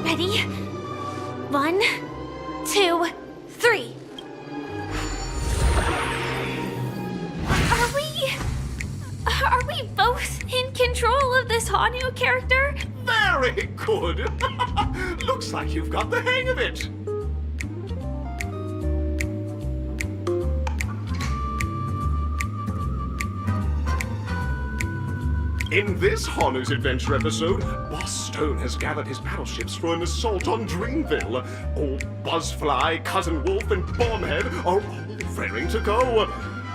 Ready? 1, 2, 3. Are we both in control of this Hanu character? Very good. Looks like you've got the hang of it. In this Hanu's Adventure episode, Boss Stone has gathered his battleships for an assault on Dreamville. Old Buzzfly, Cousin Wolf, and Bombhead are all raring to go.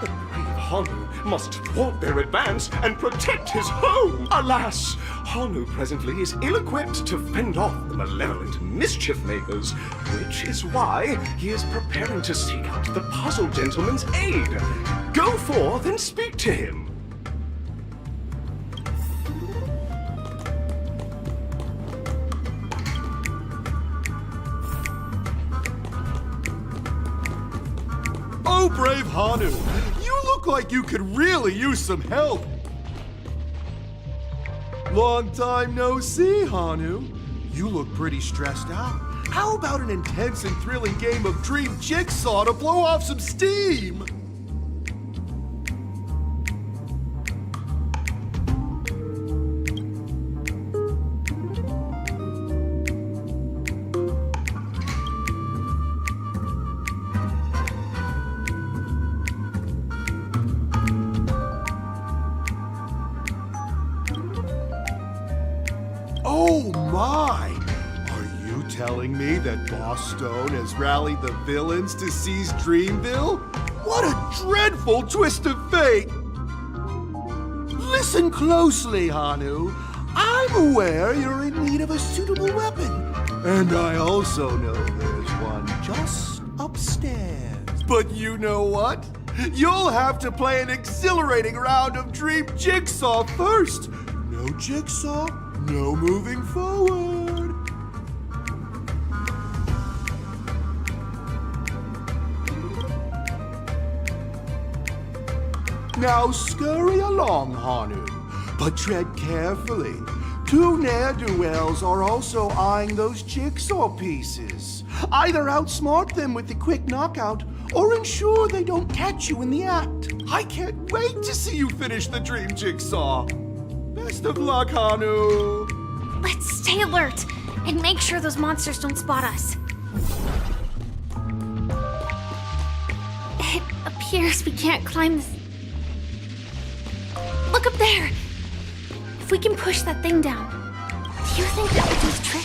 The brave Hanu must thwart their advance and protect his home. Alas, Hanu presently is ill-equipped to fend off the malevolent mischief makers, which is why he is preparing to seek out the Puzzle Gentleman's aid. Go forth and speak to him. Oh, brave Hanu, you look like you could really use some help. Long time no see, Hanu. You look pretty stressed out. How about an intense and thrilling game of Dream Jigsaw to blow off some steam? Oh my! Are you telling me that Boss Stone has rallied the villains to seize Dreamville? What a dreadful twist of fate! Listen closely, Hanu. I'm aware you're in need of a suitable weapon. And I also know there's one just upstairs. But you know what? You'll have to play an exhilarating round of Dream Jigsaw first. No Jigsaw, no moving forward. Now scurry along, Hanu, but tread carefully. Two ne'er-do-wells are also eyeing those jigsaw pieces. Either outsmart them with the quick knockout, or ensure they don't catch you in the act. I can't wait to see you finish the dream jigsaw. Best of luck, Hanu. Let's stay alert and make sure those monsters don't spot us. It appears we can't climb this. Look up there! If we can push that thing down, do you think that would do the trick?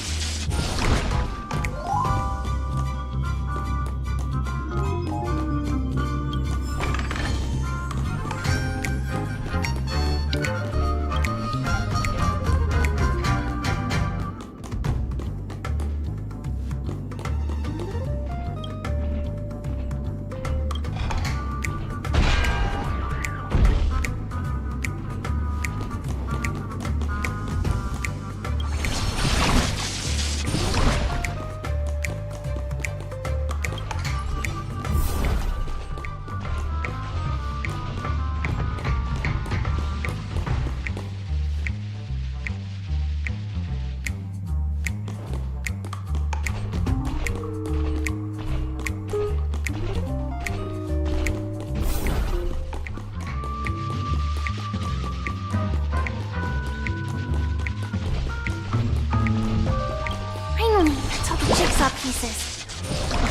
Jigsaw pieces.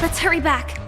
Let's hurry back.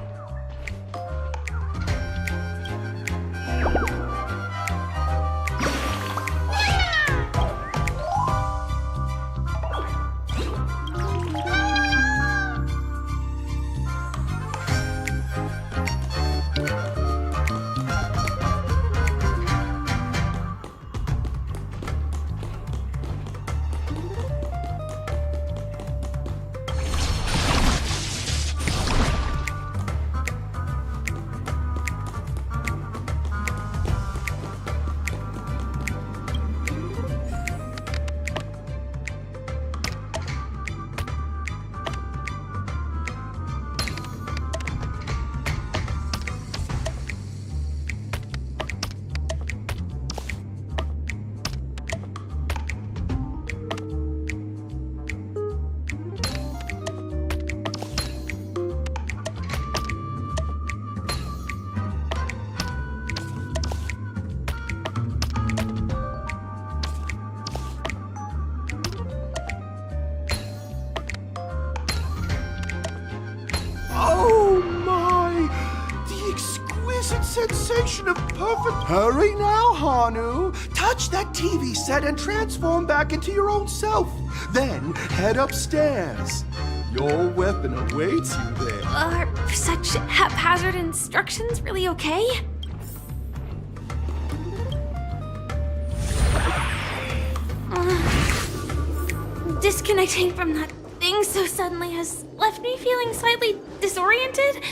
sensation of perfect... Hurry now, Hanu. Touch that TV set and transform back into your old self. Then head upstairs. Your weapon awaits you there. Are such haphazard instructions really okay? Disconnecting from that thing so suddenly has left me feeling slightly disoriented.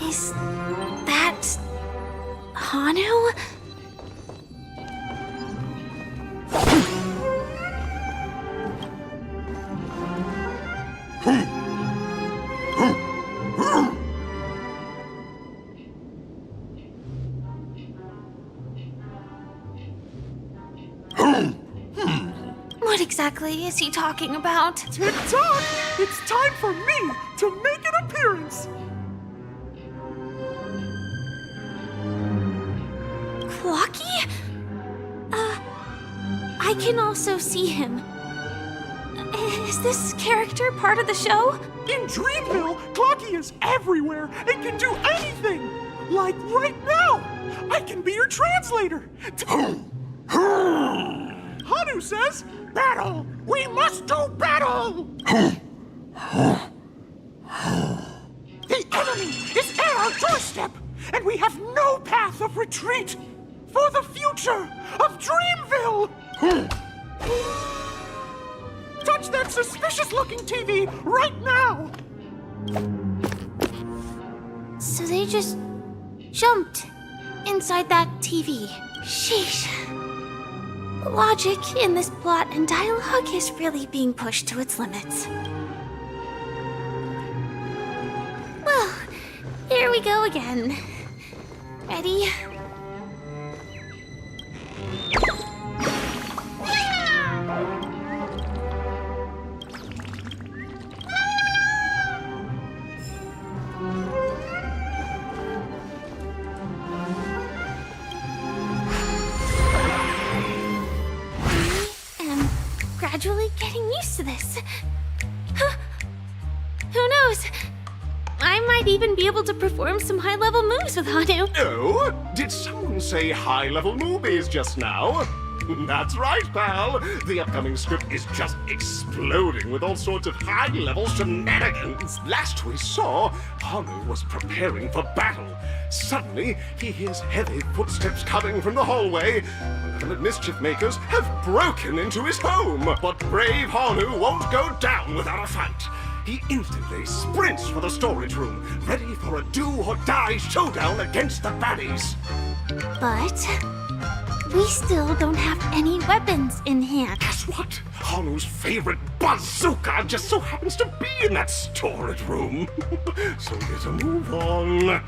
Is that Hanu? What exactly is he talking about? Tick-tock! It's time for me to make an appearance! Clocky? I can also see him. Is this character part of the show? In Dreamville, Clocky is everywhere and can do anything! Like right now! I can be your translator! Hanu says, battle! We must do battle! The enemy is at our doorstep, and we have no path of retreat for the future of Dreamville! Touch that suspicious-looking TV right now! So they just jumped inside that TV. Sheesh. Logic in this plot and dialogue is really being pushed to its limits. Well, here we go again. Ready? Gradually getting used to this. Huh. Who knows? I might even be able to perform some high-level moves with Hanu. Oh, did someone say high-level movies just now? That's right, pal. The upcoming script is just exploding with all sorts of high-level shenanigans. Last we saw, Hanu was preparing for battle. Suddenly, he hears heavy footsteps coming from the hallway. Malevolent mischief makers have broken into his home. But brave Hanu won't go down without a fight. He instantly sprints for the storage room, ready for a do-or-die showdown against the baddies. But we still don't have any weapons in hand. Guess what? Hanu's favorite bazooka just so happens to be in that storage room. So get a move on.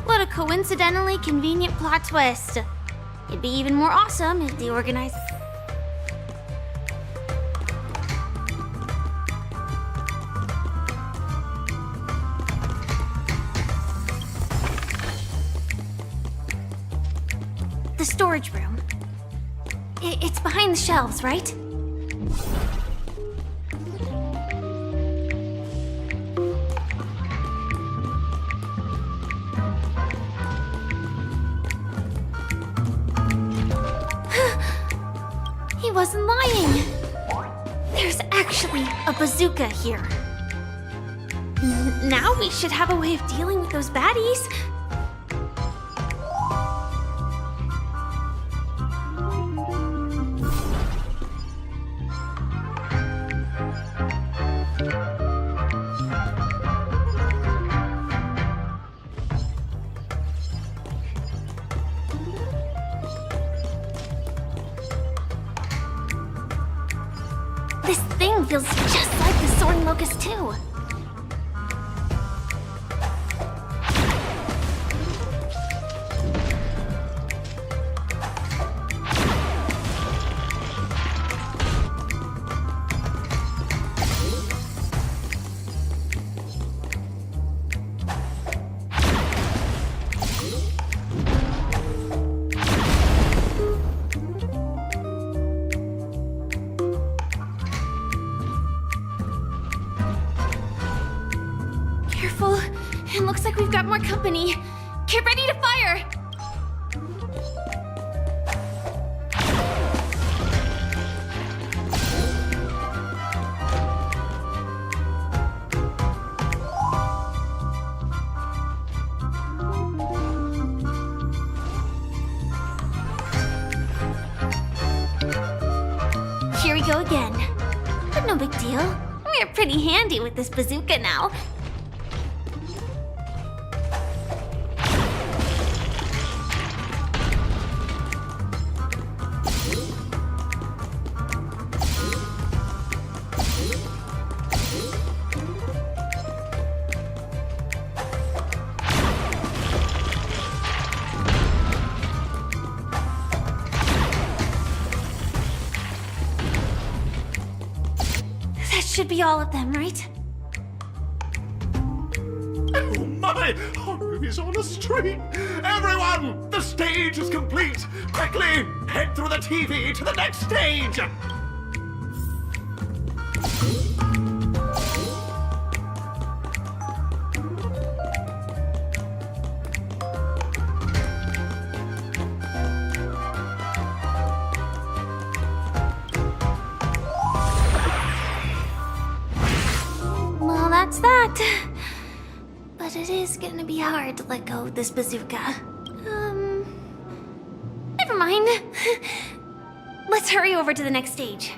What a coincidentally convenient plot twist. It'd be even more awesome if the organized... The storage room. It's behind the shelves, right? He wasn't lying. There's actually a bazooka here. Now we should have a way of dealing with those baddies. thing feels just like the soaring locust, too. Careful. It looks like we've got more company. Get ready to fire! Here we go again. But no big deal. We're pretty handy with this bazooka now. That should be all of them, right? Oh my! Haru is on a streak! Everyone! The stage is complete! Quickly! Head through the TV to the next stage! Well, that's that. But it is gonna be hard to let go of this bazooka. Never mind. Let's hurry over to the next stage.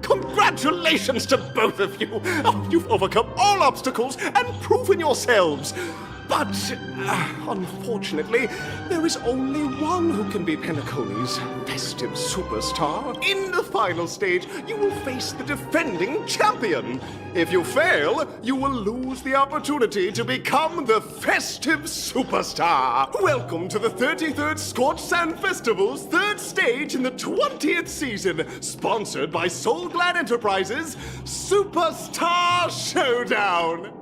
Congratulations to both of you! Oh, you've overcome all obstacles and proven yourselves! But, unfortunately, there is only one who can be Penacony's festive superstar. In the final stage, you will face the defending champion. If you fail, you will lose the opportunity to become the festive superstar. Welcome to the 33rd Scorched Sand Festival's third stage in the 20th season, sponsored by Soul Glad Enterprises, Superstar Showdown.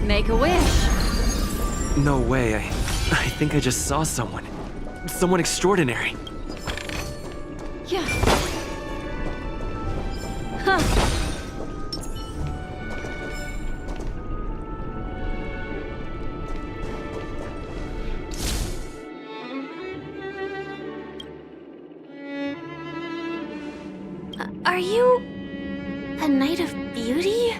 Make a wish. No way, I think I just saw someone. Someone extraordinary. Are you a Knight of Beauty?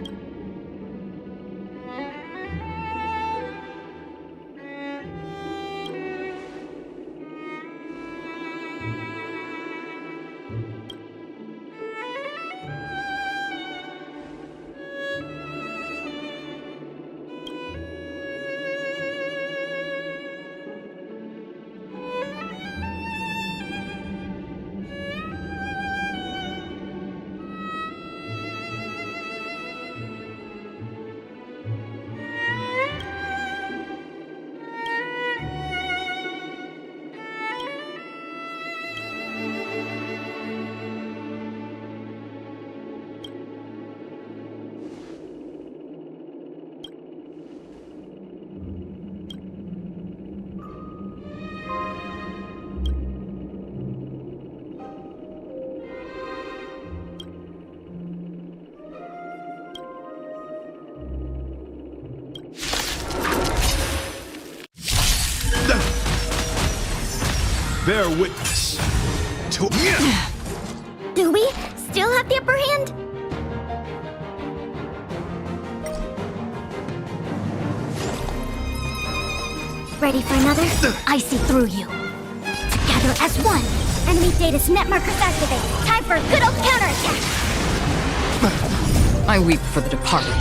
Bear witness to. Do we still have the upper hand? Ready for another? I see through you. Together as one. Enemy data's net markers activate. Time for a good old counterattack. I weep for the departed.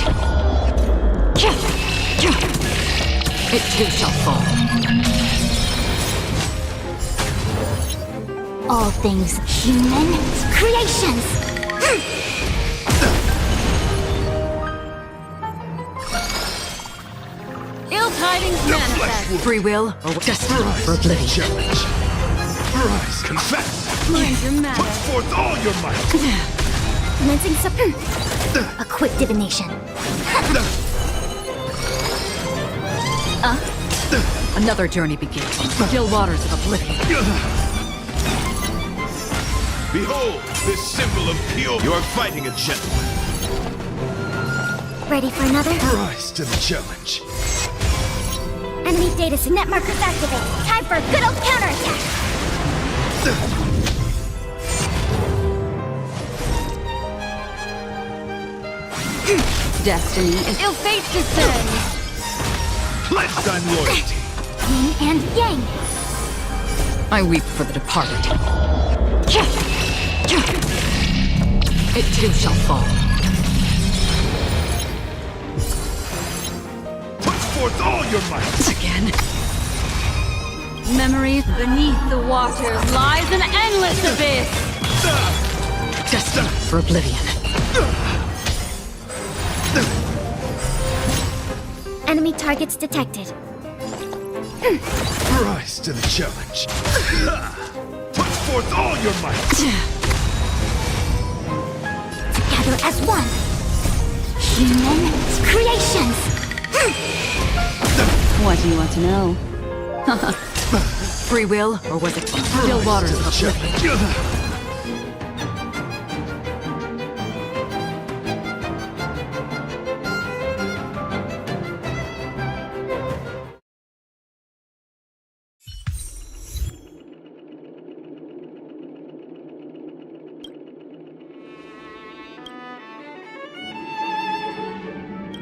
It too shall fall. All things human creations. Ill tidings manifest. Free will or destiny for oblivion. Challenge. Rise, confess. Mind your matter. Put forth all your might. Commencing a quick divination. Another journey begins. Still waters of oblivion. Behold, this symbol of pure. You are fighting a gentleman. Ready for another? Rise to the challenge. Enemy data's net markers activate. Time for a good old counterattack. Destiny is ill fate descends. Pledge thine loyalty. Yin and yang. I weep for the departed. It too shall fall. Put forth all your might. Again. Memories beneath the waters lies an endless abyss. Destiny for oblivion. Enemy targets detected. Rise to the challenge. Put forth all your might. Together as one. Human creations. What do you want to know? Free will, or was it still waters of oblivion?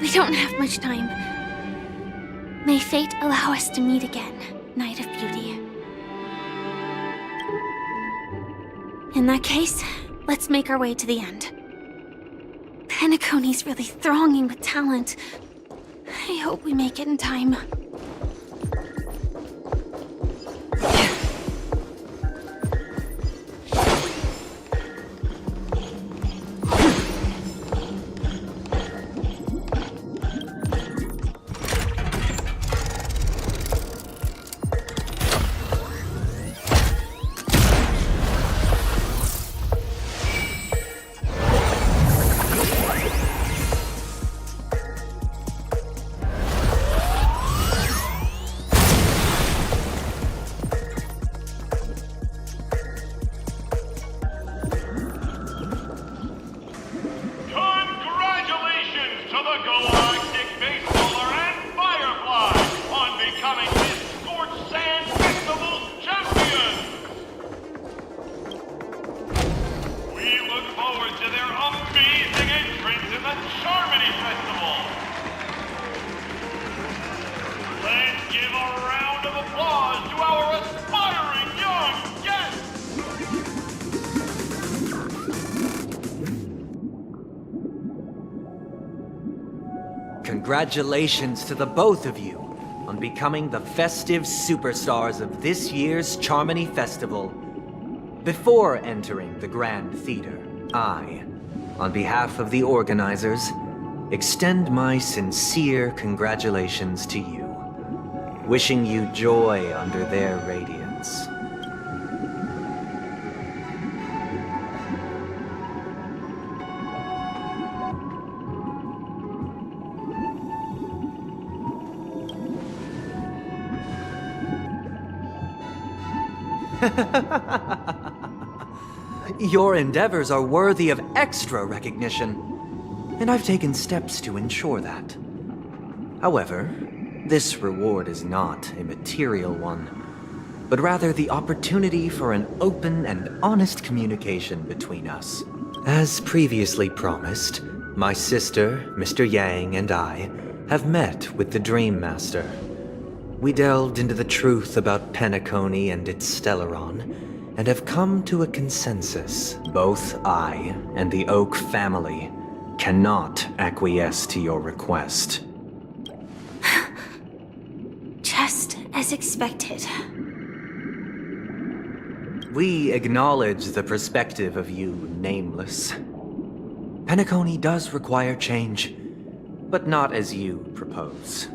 We don't have much time. May fate allow us to meet again, Knight of Beauty. In that case, let's make our way to the end. Penacony's really thronging with talent. I hope we make it in time. congratulations to the both of you on becoming the festive superstars of this year's Charmony Festival. Before entering the Grand Theater, I, on behalf of the organizers, extend my sincere congratulations to you, wishing you joy under their radiance. Your endeavors are worthy of extra recognition, and I've taken steps to ensure that. However, this reward is not a material one, but rather the opportunity for an open and honest communication between us. As previously promised, my sister, Mr. Yang, and I have met with the Dream Master. We delved into the truth about Penacony and its Stellaron, and have come to a consensus. Both I and the Oak family cannot acquiesce to your request. Just as expected. We acknowledge the perspective of you, Nameless. Penacony does require change, but not as you propose.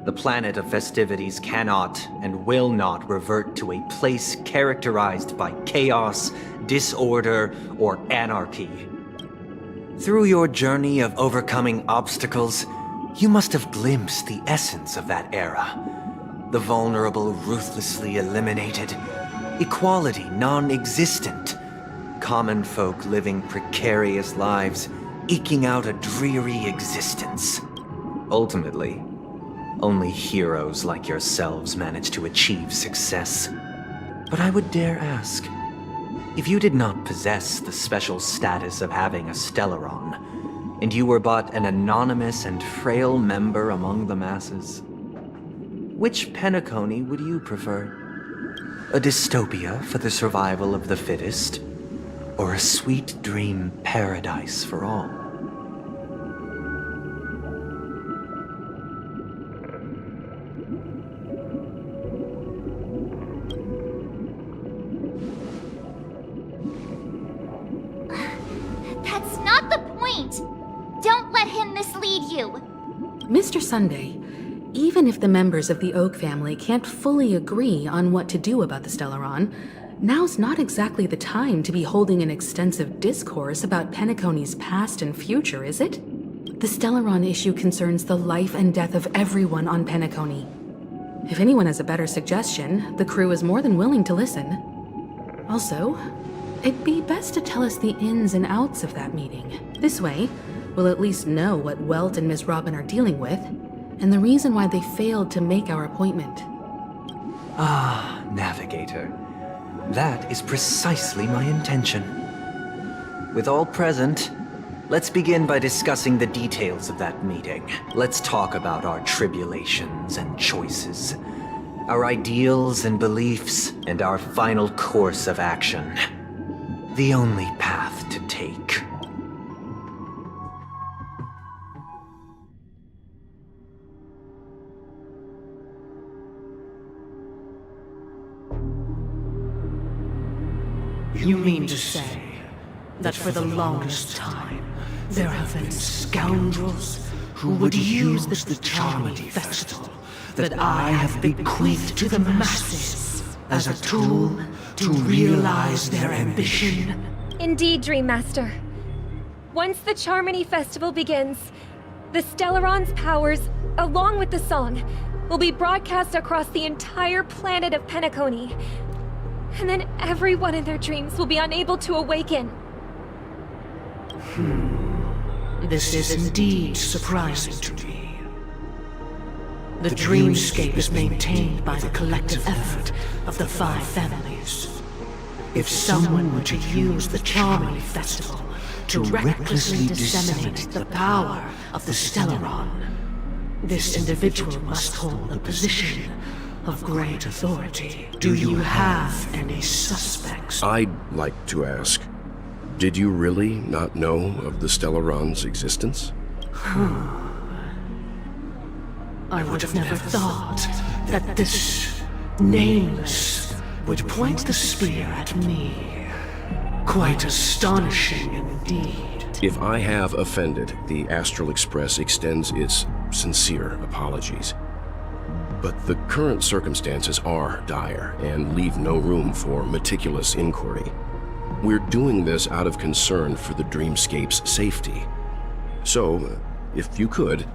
The planet of festivities cannot and will not revert to a place characterized by chaos, disorder, or anarchy. Through your journey of overcoming obstacles, you must have glimpsed the essence of that era. The vulnerable ruthlessly eliminated, equality non-existent, common folk living precarious lives, eking out a dreary existence. Ultimately, only heroes like yourselves manage to achieve success. But I would dare ask, if you did not possess the special status of having a Stellaron, and you were but an anonymous and frail member among the masses, which Penacony would you prefer? A dystopia for the survival of the fittest, or a sweet dream paradise for all? That's not the point! Don't let him mislead you! Mr. Sunday, even if the members of the Oak family can't fully agree on what to do about the Stellaron, now's not exactly the time to be holding an extensive discourse about Penacony's past and future, is it? The Stellaron issue concerns the life and death of everyone on Penacony. If anyone has a better suggestion, the crew is more than willing to listen. Also, it'd be best to tell us the ins and outs of that meeting. This way, we'll at least know what Welt and Ms. Robin are dealing with, and the reason why they failed to make our appointment. Ah, Navigator. That is precisely my intention. With all present, let's begin by discussing the details of that meeting. Let's talk about our tribulations and choices, our ideals and beliefs, and our final course of action. The only path to take. You mean to say that for the longest time, there have been scoundrels who would use the Charmony Festival that I have bequeathed to the masses as a tool to realize their ambition? Indeed, Dream Master. Once the Charmony Festival begins, the Stellaron's powers, along with the song, will be broadcast across the entire planet of Penacony. And then everyone in their dreams will be unable to awaken. This is indeed surprising to me. The dreamscape is maintained by the collective effort of the 5 families. If someone were to use the Charmony Festival to recklessly disseminate the power of the Stellaron, this individual must hold a position of great authority. Do you have any suspects? I'd like to ask, did you really not know of the Stellaron's existence? I would have never thought that this nameless would point the spear at me. Quite astonishing indeed. If I have offended, the Astral Express extends its sincere apologies. But the current circumstances are dire and leave no room for meticulous inquiry. We're doing this out of concern for the Dreamscape's safety. So, if you could,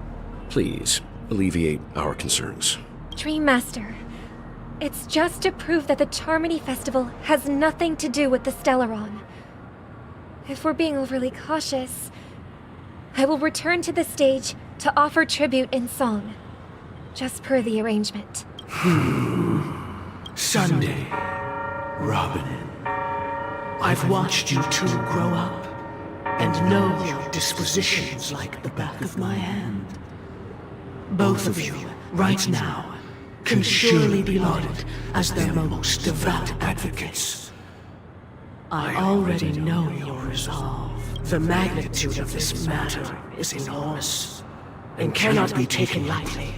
please alleviate our concerns. Dream Master, it's just to prove that the Charmony Festival has nothing to do with the Stellaron. If we're being overly cautious, I will return to the stage to offer tribute in song, just per the arrangement. Sunday, Robin. I've watched you two grow up, and know your dispositions like the back of my hand. Both of you, right now, can surely be lauded as their most devout advocates. I already know your resolve. The magnitude of this matter is enormous, and cannot be taken lightly.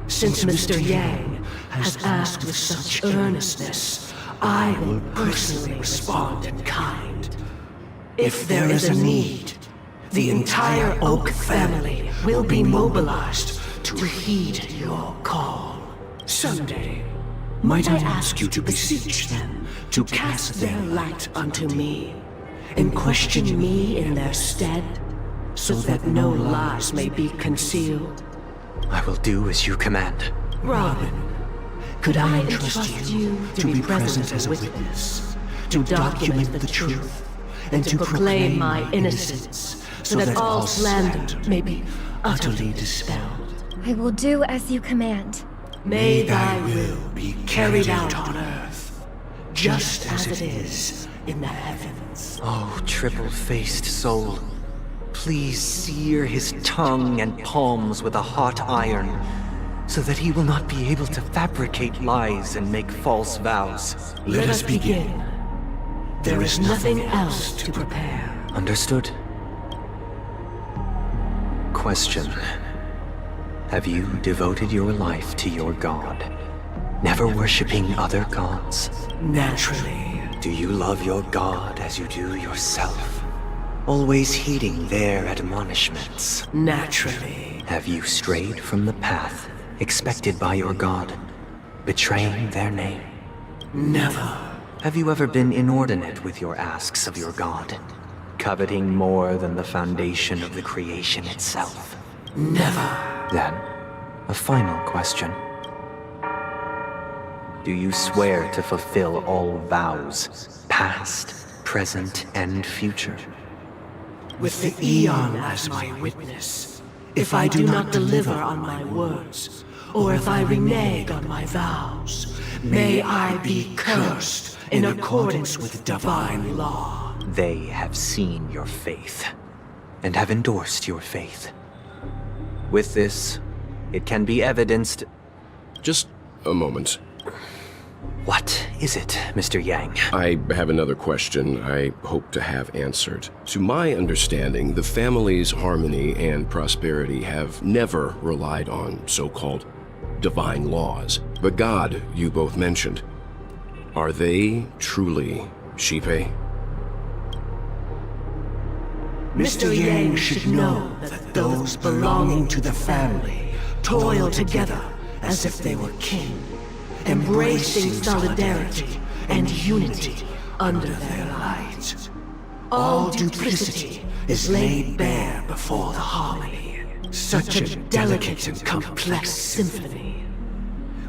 Since Mr. Yang has asked with such earnestness, I will personally respond in kind. If there is a need, the entire Oak family will be mobilized to heed your call. Someday, might I ask you to beseech them to cast their light unto me, and question me in their stead, so that no lies may be concealed? I will do as you command. Robin, could I entrust you to be present as a witness, to document the truth, and to proclaim my innocence, so that all slander may be utterly dispelled? I will do as you command. May thy will be carried out on earth, just as it is in the heavens. Oh, triple-faced soul, please sear his tongue and palms with a hot iron, so that he will not be able to fabricate lies and make false vows. Let us begin. There is nothing else to prepare. Understood. Question. Have you devoted your life to your god, never worshipping other gods? Naturally. Do you love your god as you do yourself, always heeding their admonishments? Naturally. Have you strayed from the path expected by your god, betraying their name? Never. Have you ever been inordinate with your asks of your god, coveting more than the foundation of the creation itself? Never. Then, a final question. Do you swear to fulfill all vows, past, present, and future? With the Eon as my witness, if I do not deliver on my words, or if I renege on my vows, may I be cursed in accordance with divine law. They have seen your faith, and have endorsed your faith. With this, it can be evidenced... Just a moment. What is it, Mr. Yang? I have another question I hope to have answered. To my understanding, the family's harmony and prosperity have never relied on so-called divine laws. The god you both mentioned, are they truly Shipe? Mr. Yang should know that those belonging to the family toil together as if they were kin, embracing solidarity and unity under their light. All duplicity is laid bare before the harmony. Such a delicate and complex symphony.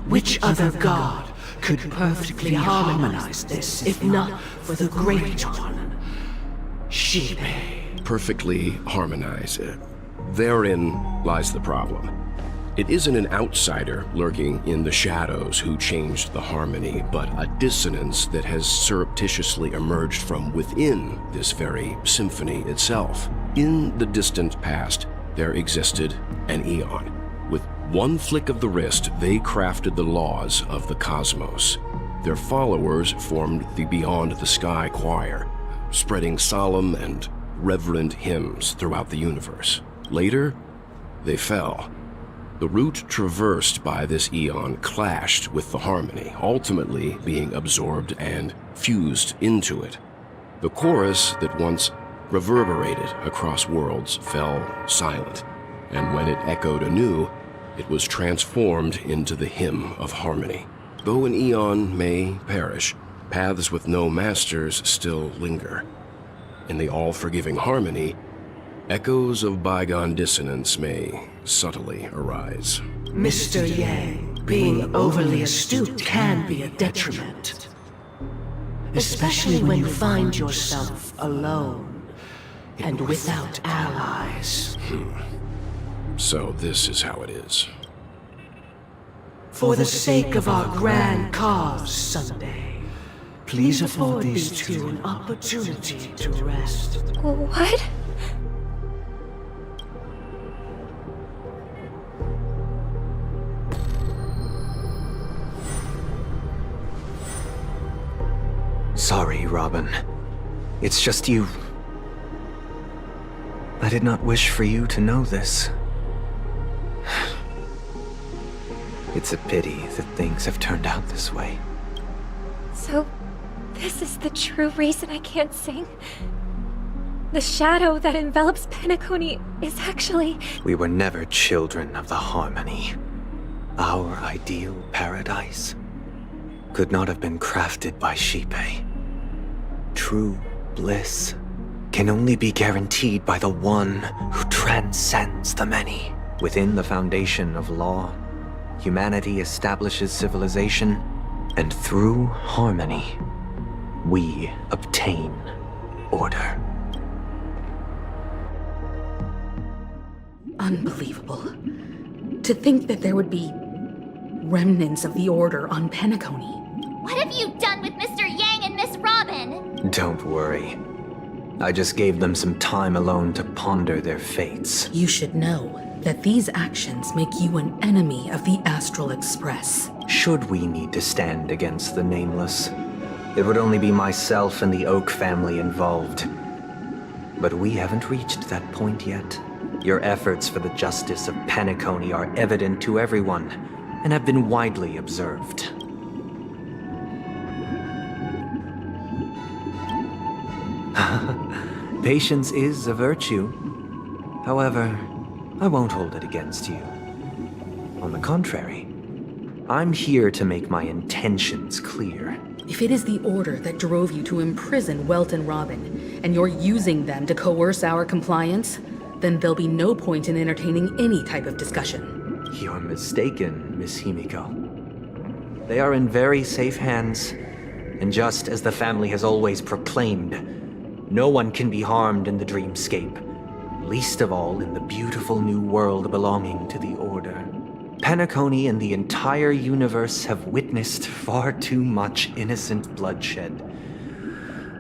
Which other god could perfectly harmonize this, if not for the Great One, Shipe? Perfectly harmonize. Therein lies the problem. It isn't an outsider lurking in the shadows who changed the harmony, but a dissonance that has surreptitiously emerged from within this very symphony itself. In the distant past, there existed an Eon. With one flick of the wrist, they crafted the laws of the cosmos. Their followers formed the Beyond the Sky Choir, spreading solemn and reverent hymns throughout the universe. Later, they fell. The route traversed by this eon clashed with the harmony, ultimately being absorbed and fused into it. The chorus that once reverberated across worlds fell silent, and when it echoed anew, it was transformed into the hymn of harmony. Though an eon may perish, paths with no masters still linger. In the all-forgiving harmony, echoes of bygone dissonance may subtly arise. Mr. Yang, being overly astute can be a detriment. Especially when you find yourself alone and without allies. So this is how it is. For the sake of our grand cause, Sunday, please afford these two an opportunity to rest. What? Sorry, Robin. It's just you. I did not wish for you to know this. It's a pity that things have turned out this way. So, this is the true reason I can't sing? The shadow that envelops Penacony is actually... We were never children of the harmony. Our ideal paradise could not have been crafted by Xipe. True bliss can only be guaranteed by the one who transcends the many. Within the foundation of law, humanity establishes civilization, and through harmony, we obtain order. Unbelievable. To think that there would be remnants of the Order on Penacony. What have you done with Mr. Yang and Miss Robin? Don't worry. I just gave them some time alone to ponder their fates. You should know that these actions make you an enemy of the Astral Express. Should we need to stand against the Nameless, it would only be myself and the Oak family involved. But we haven't reached that point yet. Your efforts for the justice of Penacony are evident to everyone, and have been widely observed. Patience is a virtue. However, I won't hold it against you. On the contrary, I'm here to make my intentions clear. If it is the Order that drove you to imprison Welt and Robin, and you're using them to coerce our compliance, then there'll be no point in entertaining any type of discussion. You're mistaken, Miss Himiko. They are in very safe hands, and just as the family has always proclaimed, no one can be harmed in the dreamscape, least of all in the beautiful new world belonging to the Order. Penacony and the entire universe have witnessed far too much innocent bloodshed.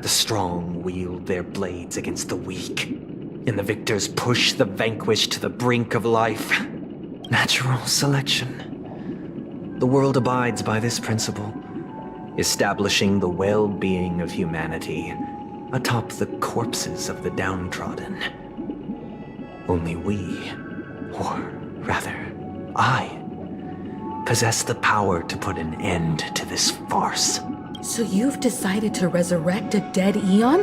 The strong wield their blades against the weak, and the victors push the vanquished to the brink of life. Natural selection. The world abides by this principle, establishing the well-being of humanity atop the corpses of the downtrodden. Only we, or rather, I, possess the power to put an end to this farce. So you've decided to resurrect a dead Eon?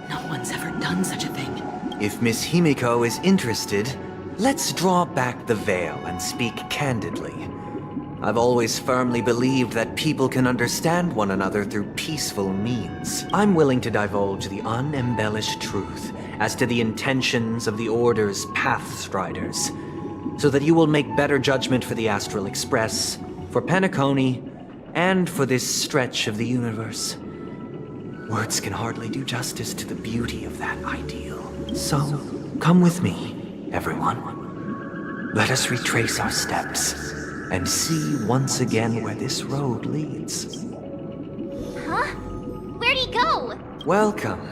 No one's ever done such a thing. If Miss Himiko is interested, let's draw back the veil and speak candidly. I've always firmly believed that people can understand one another through peaceful means. I'm willing to divulge the unembellished truth as to the intentions of the Order's Pathstriders, so that you will make better judgment for the Astral Express, for Penacony, and for this stretch of the universe. Words can hardly do justice to the beauty of that ideal. So, come with me, everyone. Let us retrace our steps and see once again where this road leads. Huh? Where'd he go? Welcome.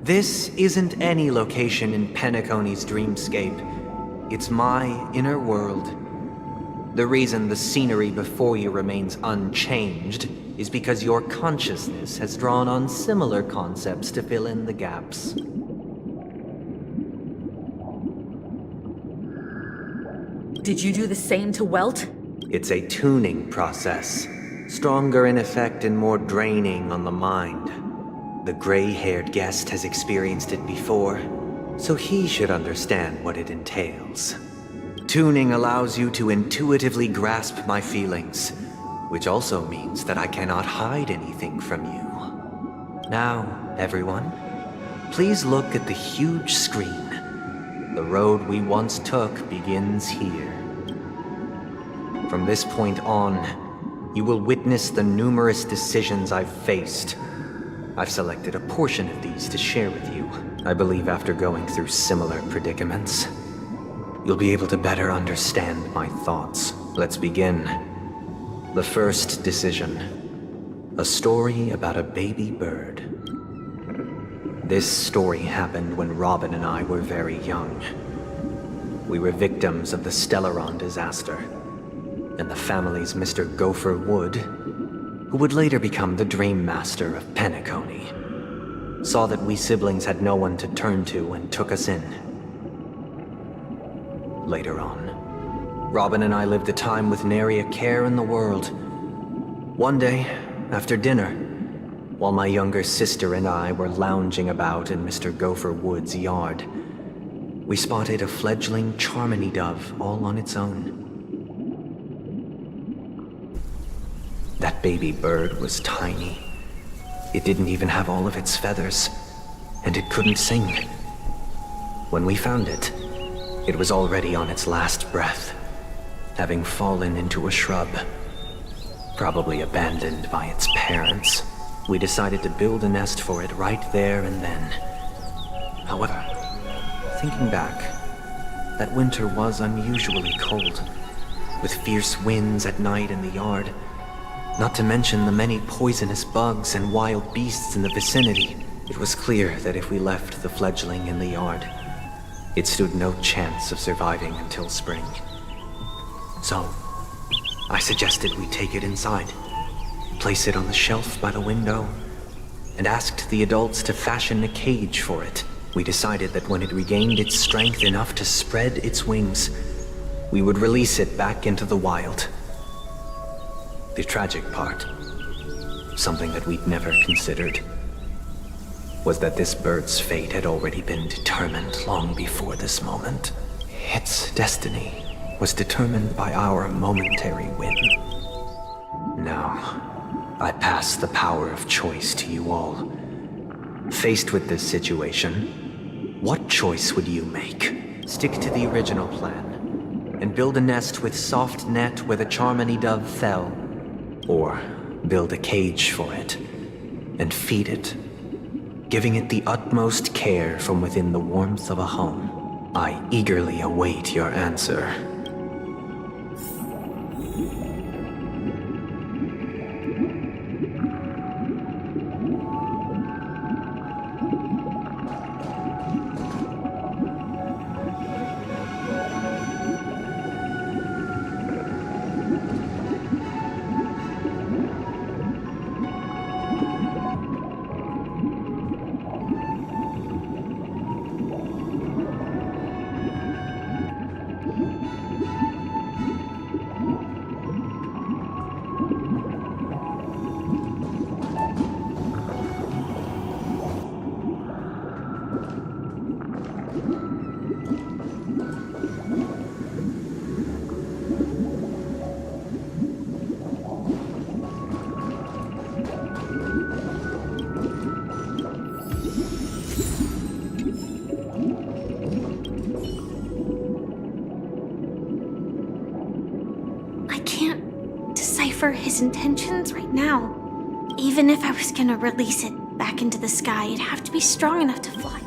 This isn't any location in Penacony's dreamscape. It's my inner world. The reason the scenery before you remains unchanged is because your consciousness has drawn on similar concepts to fill in the gaps. Did you do the same to Welt? It's a tuning process, stronger in effect and more draining on the mind. The gray-haired guest has experienced it before, so he should understand what it entails. Tuning allows you to intuitively grasp my feelings, which also means that I cannot hide anything from you. Now, everyone, please look at the huge screen. The road we once took begins here. From this point on, you will witness the numerous decisions I've faced. I've selected a portion of these to share with you. I believe after going through similar predicaments, you'll be able to better understand my thoughts. Let's begin. The first decision. A story about a baby bird. This story happened when Robin and I were very young. We were victims of the Stellaron disaster, and the family's Mr. Gopher Wood, who would later become the Dream Master of Penacony, saw that we siblings had no one to turn to and took us in. Later on, Robin and I lived a time with nary a care in the world. One day, after dinner, while my younger sister and I were lounging about in Mr. Gopher Wood's yard, we spotted a fledgling Charmony dove all on its own. That baby bird was tiny. It didn't even have all of its feathers, and it couldn't sing. When we found it, it was already on its last breath, having fallen into a shrub, probably abandoned by its parents. We decided to build a nest for it right there and then. However, thinking back, that winter was unusually cold, with fierce winds at night in the yard, not to mention the many poisonous bugs and wild beasts in the vicinity. It was clear that if we left the fledgling in the yard, it stood no chance of surviving until spring. So, I suggested we take it inside, place it on the shelf by the window, and asked the adults to fashion a cage for it. We decided that when it regained its strength enough to spread its wings, we would release it back into the wild. The tragic part, something that we'd never considered, was that this bird's fate had already been determined long before this moment. Its destiny was determined by our momentary whim. Now, I pass the power of choice to you all. Faced with this situation, what choice would you make? Stick to the original plan, and build a nest with soft net where the Charmony dove fell, or build a cage for it, and feed it, giving it the utmost care from within the warmth of a home. I eagerly await your answer. His intentions right now. Even if I was gonna release it back into the sky, it'd have to be strong enough to fly.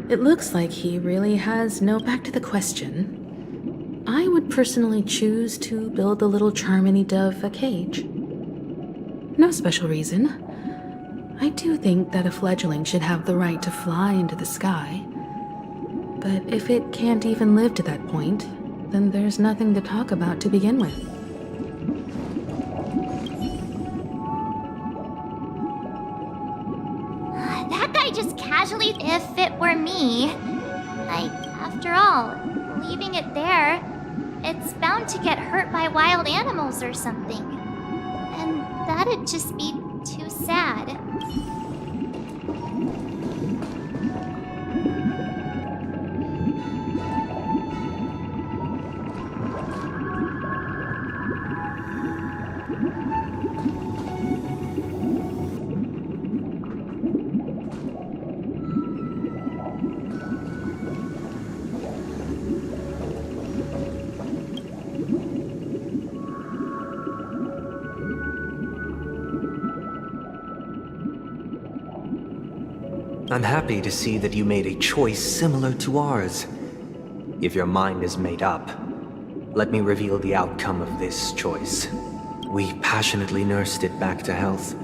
It looks like he really has no back to the question. I would personally choose to build the little Charmony dove a cage. No special reason. I do think that a fledgling should have the right to fly into the sky. But if it can't even live to that point, then there's nothing to talk about to begin with. That guy just casually if it were me. Like, after all, leaving it there, it's bound to get hurt by wild animals or something. And that'd just be too sad. I'm happy to see that you made a choice similar to ours. If your mind is made up, let me reveal the outcome of this choice. We passionately nursed it back to health,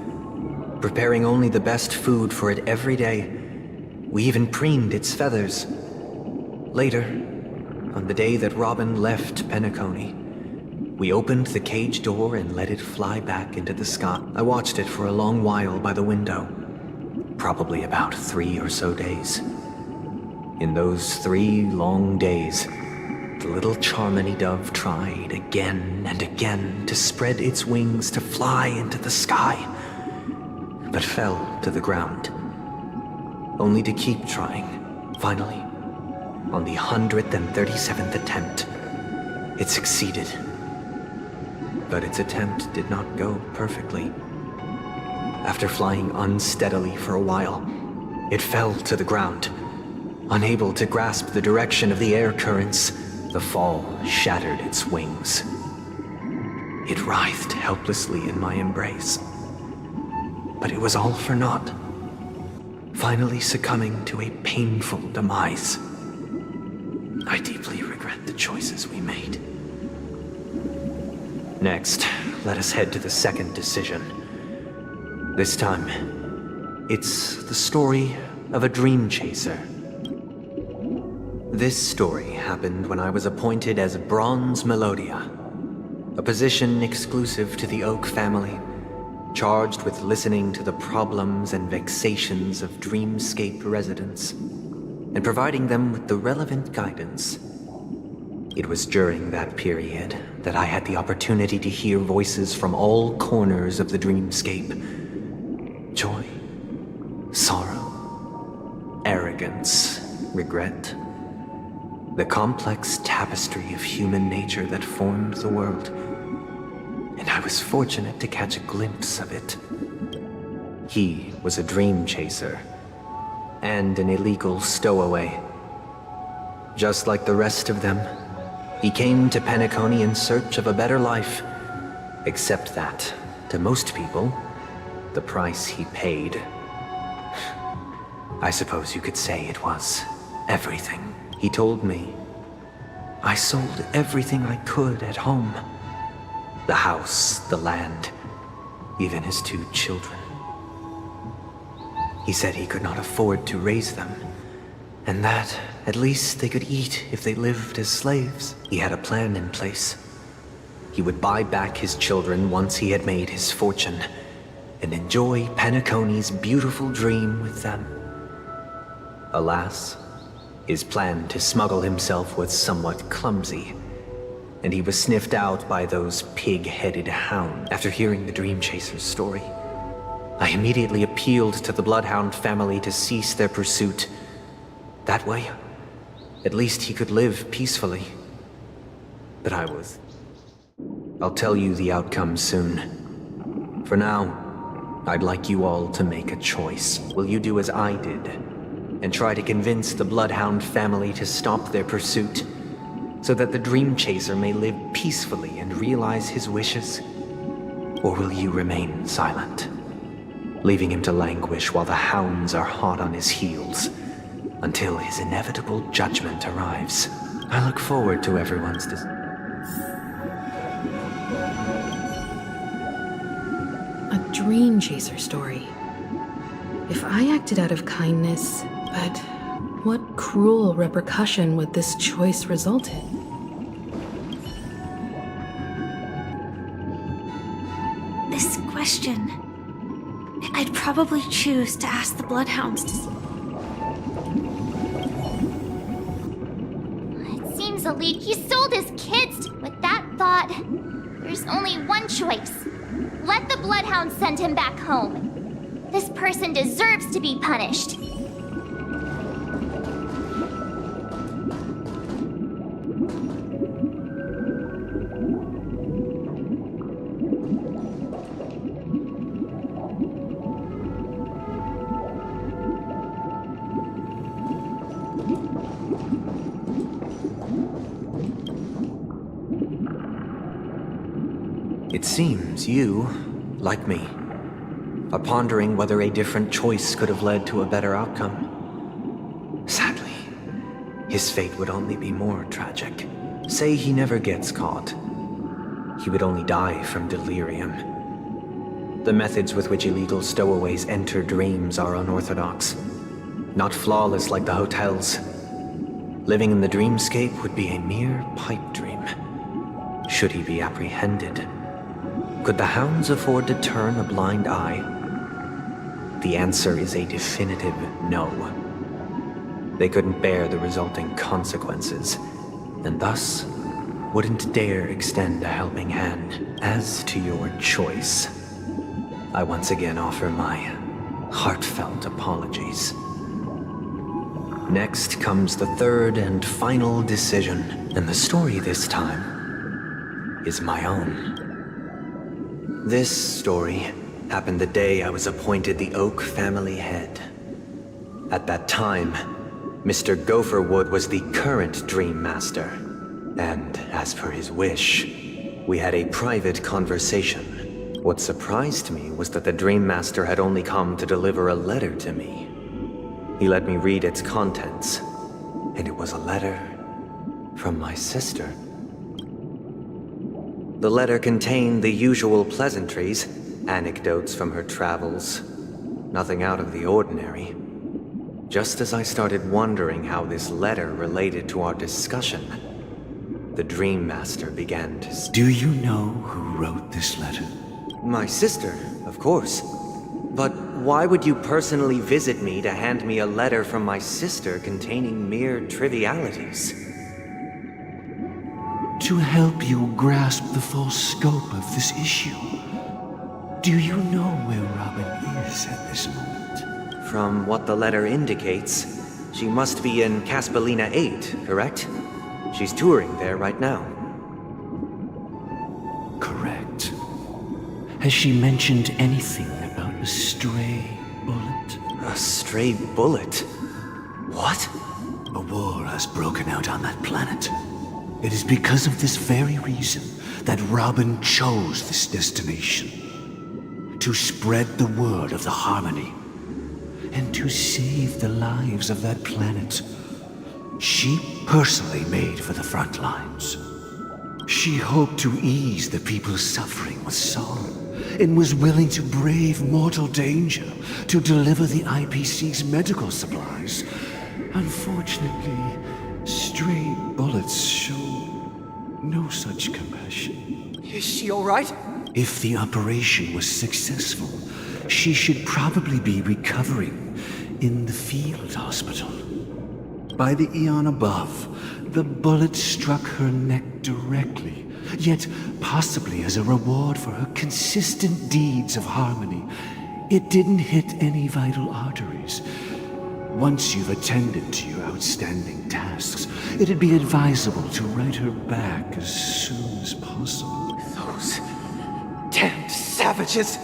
preparing only the best food for it every day. We even preened its feathers. Later, on the day that Robin left Penacony, we opened the cage door and let it fly back into the sky. I watched it for a long while by the window. Probably about 3 or so days. In those 3 long days, the little Charmony dove tried again and again to spread its wings to fly into the sky, but fell to the ground, only to keep trying. Finally, on the 137th attempt, it succeeded. But its attempt did not go perfectly. After flying unsteadily for a while, it fell to the ground. Unable to grasp the direction of the air currents, the fall shattered its wings. It writhed helplessly in my embrace. But it was all for naught, finally succumbing to a painful demise. I deeply regret the choices we made. Next, let us head to the second decision. This time, it's the story of a dream chaser. This story happened when I was appointed as Bronze Melodia, a position exclusive to the Oak family, charged with listening to the problems and vexations of Dreamscape residents, and providing them with the relevant guidance. It was during that period that I had the opportunity to hear voices from all corners of the Dreamscape. Joy, sorrow, arrogance, regret. The complex tapestry of human nature that formed the world. And I was fortunate to catch a glimpse of it. He was a dream chaser, and an illegal stowaway. Just like the rest of them, he came to Penacony in search of a better life. Except that, to most people, the price he paid, I suppose you could say it was everything. He told me I sold everything I could at home. The house, the land, even his 2 children. He said he could not afford to raise them, and that at least they could eat if they lived as slaves. He had a plan in place. He would buy back his children once he had made his fortune, and enjoy Penacony's beautiful dream with them. Alas, his plan to smuggle himself was somewhat clumsy, and he was sniffed out by those pig-headed hounds. After hearing the Dream Chaser's story, I immediately appealed to the Bloodhound family to cease their pursuit. That way, at least he could live peacefully. But I'll tell you the outcome soon. For now, I'd like you all to make a choice. Will you do as I did, and try to convince the Bloodhound family to stop their pursuit, so that the Dream Chaser may live peacefully and realize his wishes? Or will you remain silent, leaving him to languish while the hounds are hot on his heels, until his inevitable judgment arrives? I look forward to everyone's A dream chaser story. If I acted out of kindness, but what cruel repercussion would this choice result in? This question, I'd probably choose to ask the Bloodhounds to... easily. He sold his kids. With that thought, there's only one choice. Let the Bloodhound send him back home. This person deserves to be punished. It seems you, like me, are pondering whether a different choice could have led to a better outcome. Sadly, his fate would only be more tragic. Say he never gets caught. He would only die from delirium. The methods with which illegal stowaways enter dreams are unorthodox, not flawless like the hotels. Living in the dreamscape would be a mere pipe dream. Should he be apprehended? Could the hounds afford to turn a blind eye? The answer is a definitive no. They couldn't bear the resulting consequences, and thus wouldn't dare extend a helping hand. As to your choice, I once again offer my heartfelt apologies. Next comes the third and final decision, and the story this time is my own. This story happened the day I was appointed the Oak family head. At that time, Mr. Gopherwood was the current Dream Master, and as per his wish, we had a private conversation. What surprised me was that the Dream Master had only come to deliver a letter to me. He let me read its contents, and it was a letter from my sister. The letter contained the usual pleasantries, anecdotes from her travels, nothing out of the ordinary. Just as I started wondering how this letter related to our discussion, the Dream Master began to speak. Do you know who wrote this letter? My sister, of course. But why would you personally visit me to hand me a letter from my sister containing mere trivialities? To help you grasp the full scope of this issue. Do you know where Robin is at this moment? From what the letter indicates, she must be in Caspelina 8, correct? She's touring there right now. Correct. Has she mentioned anything about a stray bullet? A stray bullet? What? A war has broken out on that planet. It is because of this very reason that Robin chose this destination. To spread the word of the Harmony. And to save the lives of that planet. She personally made for the front lines. She hoped to ease the people's suffering with song, and was willing to brave mortal danger to deliver the IPC's medical supplies. Unfortunately, stray bullets show no such compassion. Is she all right? If the operation was successful, she should probably be recovering in the field hospital. By the eon above, the bullet struck her neck directly, yet possibly as a reward for her consistent deeds of harmony, it didn't hit any vital arteries. Once you've attended to your outstanding tasks, it'd be advisable to write her back as soon as possible. Those damned savages!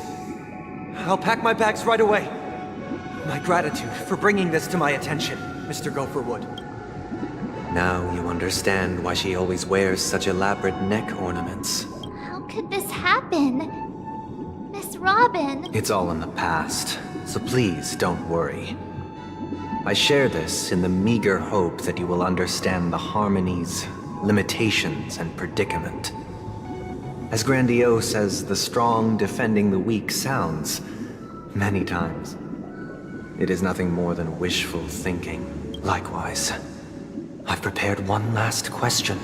I'll pack my bags right away. My gratitude for bringing this to my attention, Mr. Gopherwood. Now you understand why she always wears such elaborate neck ornaments. How could this happen? Miss Robin. It's all in the past, so please don't worry. I share this in the meager hope that you will understand the Harmony's limitations and predicament. As grandiose as the strong defending the weak sounds, many times, it is nothing more than wishful thinking. Likewise, I've prepared one last question,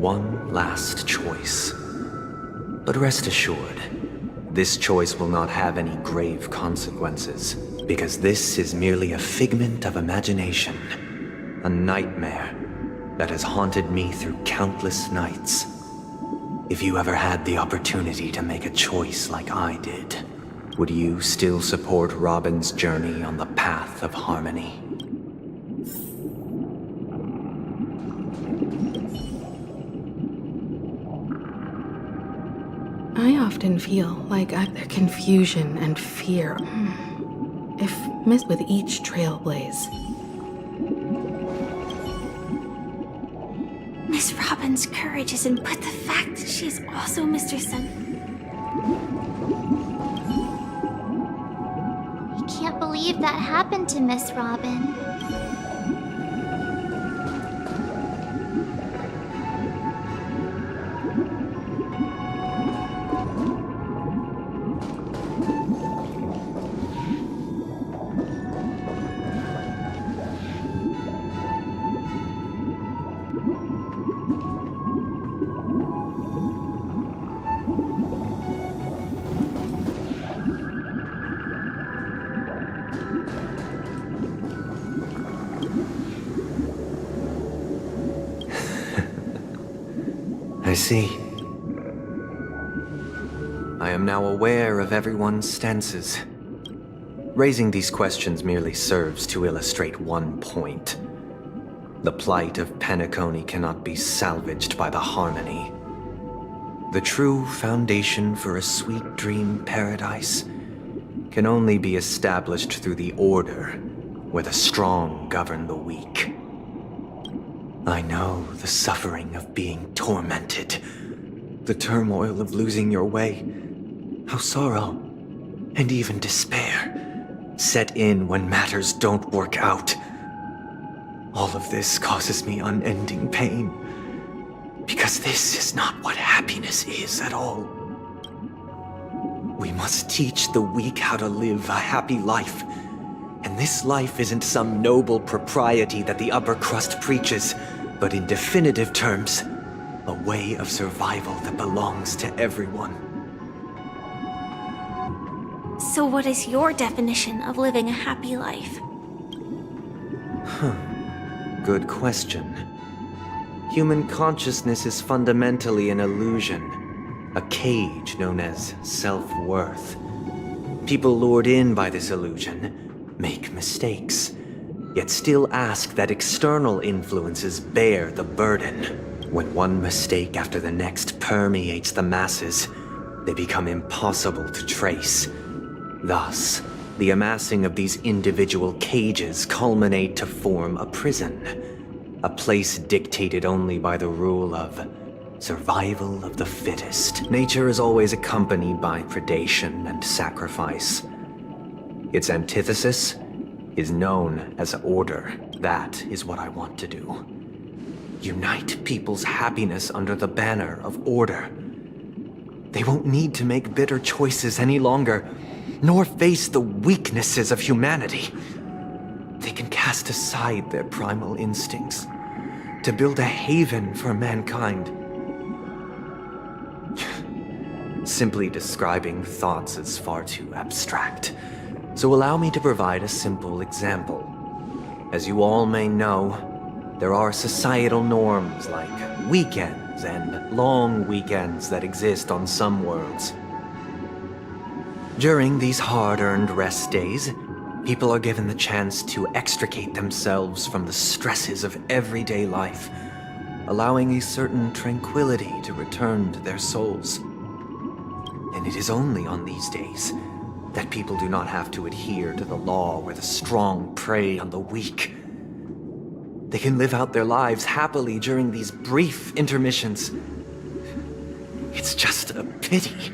one last choice. But rest assured, this choice will not have any grave consequences, because this is merely a figment of imagination, a nightmare that has haunted me through countless nights. If you ever had the opportunity to make a choice like I did, would you still support Robin's journey on the path of harmony? I often feel like the confusion and fear, if mixed with each trailblaze. Miss Robin's courage is in but the fact that she's also Mr. Sun. I can't believe that happened to Miss Robin. I see. I am now aware of everyone's stances. Raising these questions merely serves to illustrate one point. The plight of Penacony cannot be salvaged by the harmony. The true foundation for a sweet dream paradise can only be established through the order where the strong govern the weak. I know the suffering of being tormented, the turmoil of losing your way, how sorrow and even despair set in when matters don't work out. All of this causes me unending pain, because this is not what happiness is at all. We must teach the weak how to live a happy life, and this life isn't some noble propriety that the upper crust preaches, but in definitive terms, a way of survival that belongs to everyone. So what is your definition of living a happy life? Good question. Human consciousness is fundamentally an illusion, a cage known as self-worth. People lured in by this illusion make mistakes, yet still ask that external influences bear the burden. When one mistake after the next permeates the masses, they become impossible to trace. Thus, the amassing of these individual cages culminate to form a prison, a place dictated only by the rule of survival of the fittest. Nature is always accompanied by predation and sacrifice. Its antithesis is known as order. That is what I want to do. Unite people's happiness under the banner of order. They won't need to make bitter choices any longer, nor face the weaknesses of humanity. They can cast aside their primal instincts to build a haven for mankind. Simply describing thoughts is far too abstract, so allow me to provide a simple example. As you all may know, there are societal norms like weekends and long weekends that exist on some worlds. During these hard-earned rest days, people are given the chance to extricate themselves from the stresses of everyday life, allowing a certain tranquility to return to their souls. And it is only on these days that people do not have to adhere to the law where the strong prey on the weak. They can live out their lives happily during these brief intermissions. It's just a pity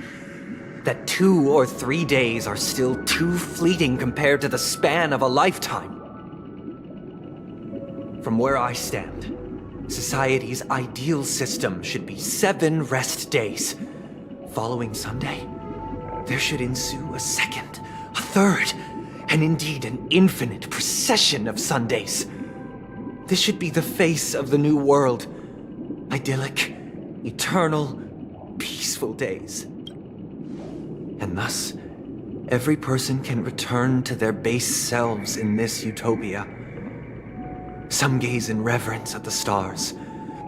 that 2 or 3 days are still too fleeting compared to the span of a lifetime. From where I stand, society's ideal system should be 7 rest days. Following Sunday, there should ensue a second, a third, and indeed an infinite procession of Sundays. This should be the face of the new world. Idyllic, eternal, peaceful days. And thus, every person can return to their base selves in this utopia. Some gaze in reverence at the stars,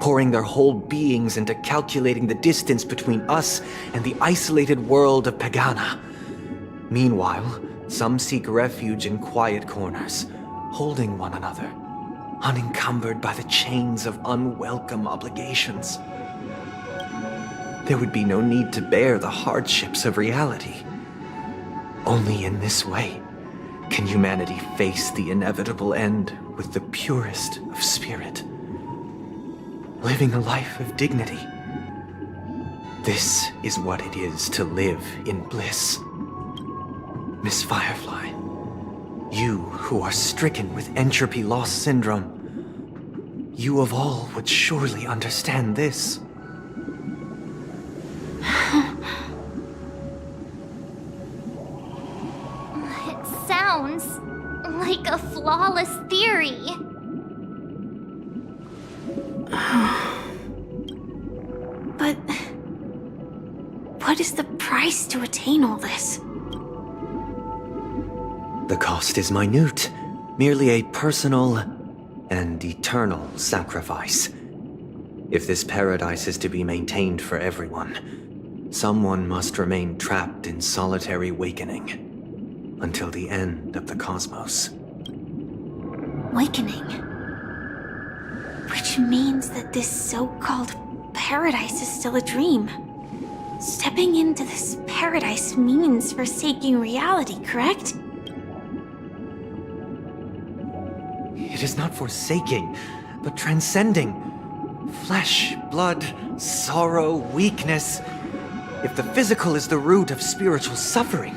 pouring their whole beings into calculating the distance between us and the isolated world of Pagana. Meanwhile, some seek refuge in quiet corners, holding one another, unencumbered by the chains of unwelcome obligations. There would be no need to bear the hardships of reality. Only in this way can humanity face the inevitable end with the purest of spirit, living a life of dignity. This is what it is to live in bliss. Miss Firefly, you who are stricken with entropy loss syndrome, you of all would surely understand this. It sounds like a flawless theory. But what is the price to attain all this? The cost is minute, merely a personal and eternal sacrifice. If this paradise is to be maintained for everyone, someone must remain trapped in solitary wakening until the end of the cosmos. Wakening. Which means that this so-called paradise is still a dream. Stepping into this paradise means forsaking reality, correct? It is not forsaking, but transcending. Flesh, blood, sorrow, weakness. If the physical is the root of spiritual suffering,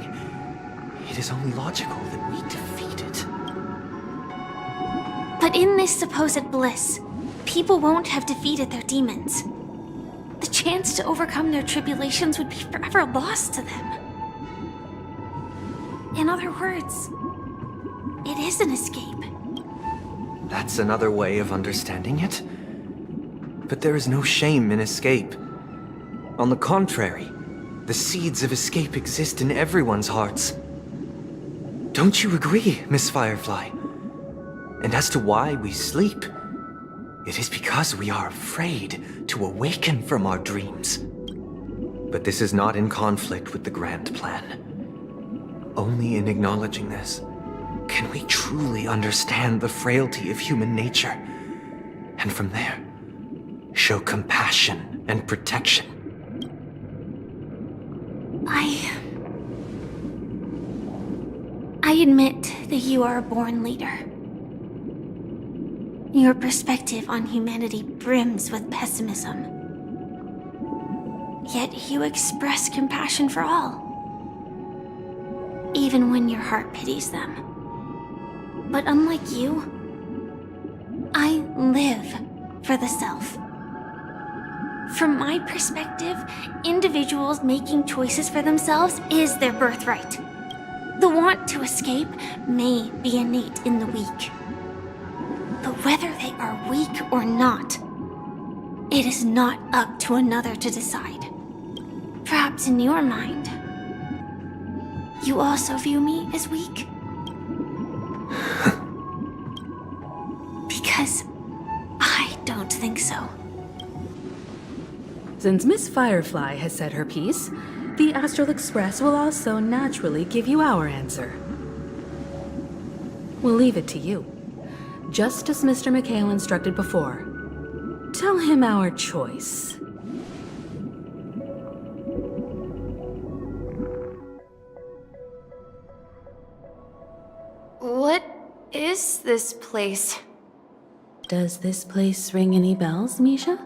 it is only logical that we defeat it. But in this supposed bliss, people won't have defeated their demons. The chance to overcome their tribulations would be forever lost to them. In other words, it is an escape. That's another way of understanding it. But there is no shame in escape. On the contrary, the seeds of escape exist in everyone's hearts. Don't you agree, Miss Firefly? And as to why we sleep, it is because we are afraid to awaken from our dreams. But this is not in conflict with the grand plan. Only in acknowledging this can we truly understand the frailty of human nature, and from there, show compassion and protection. I admit that you are a born leader. Your perspective on humanity brims with pessimism. Yet you express compassion for all, even when your heart pities them. But unlike you, I live for the self. From my perspective, individuals making choices for themselves is their birthright. The want to escape may be innate in the weak. But whether they are weak or not, it is not up to another to decide. Perhaps in your mind, you also view me as weak? Because I don't think so. Since Miss Firefly has said her piece, the Astral Express will also naturally give you our answer. We'll leave it to you. Just as Mr. McHale instructed before. Tell him our choice. What is this place? Does this place ring any bells, Misha?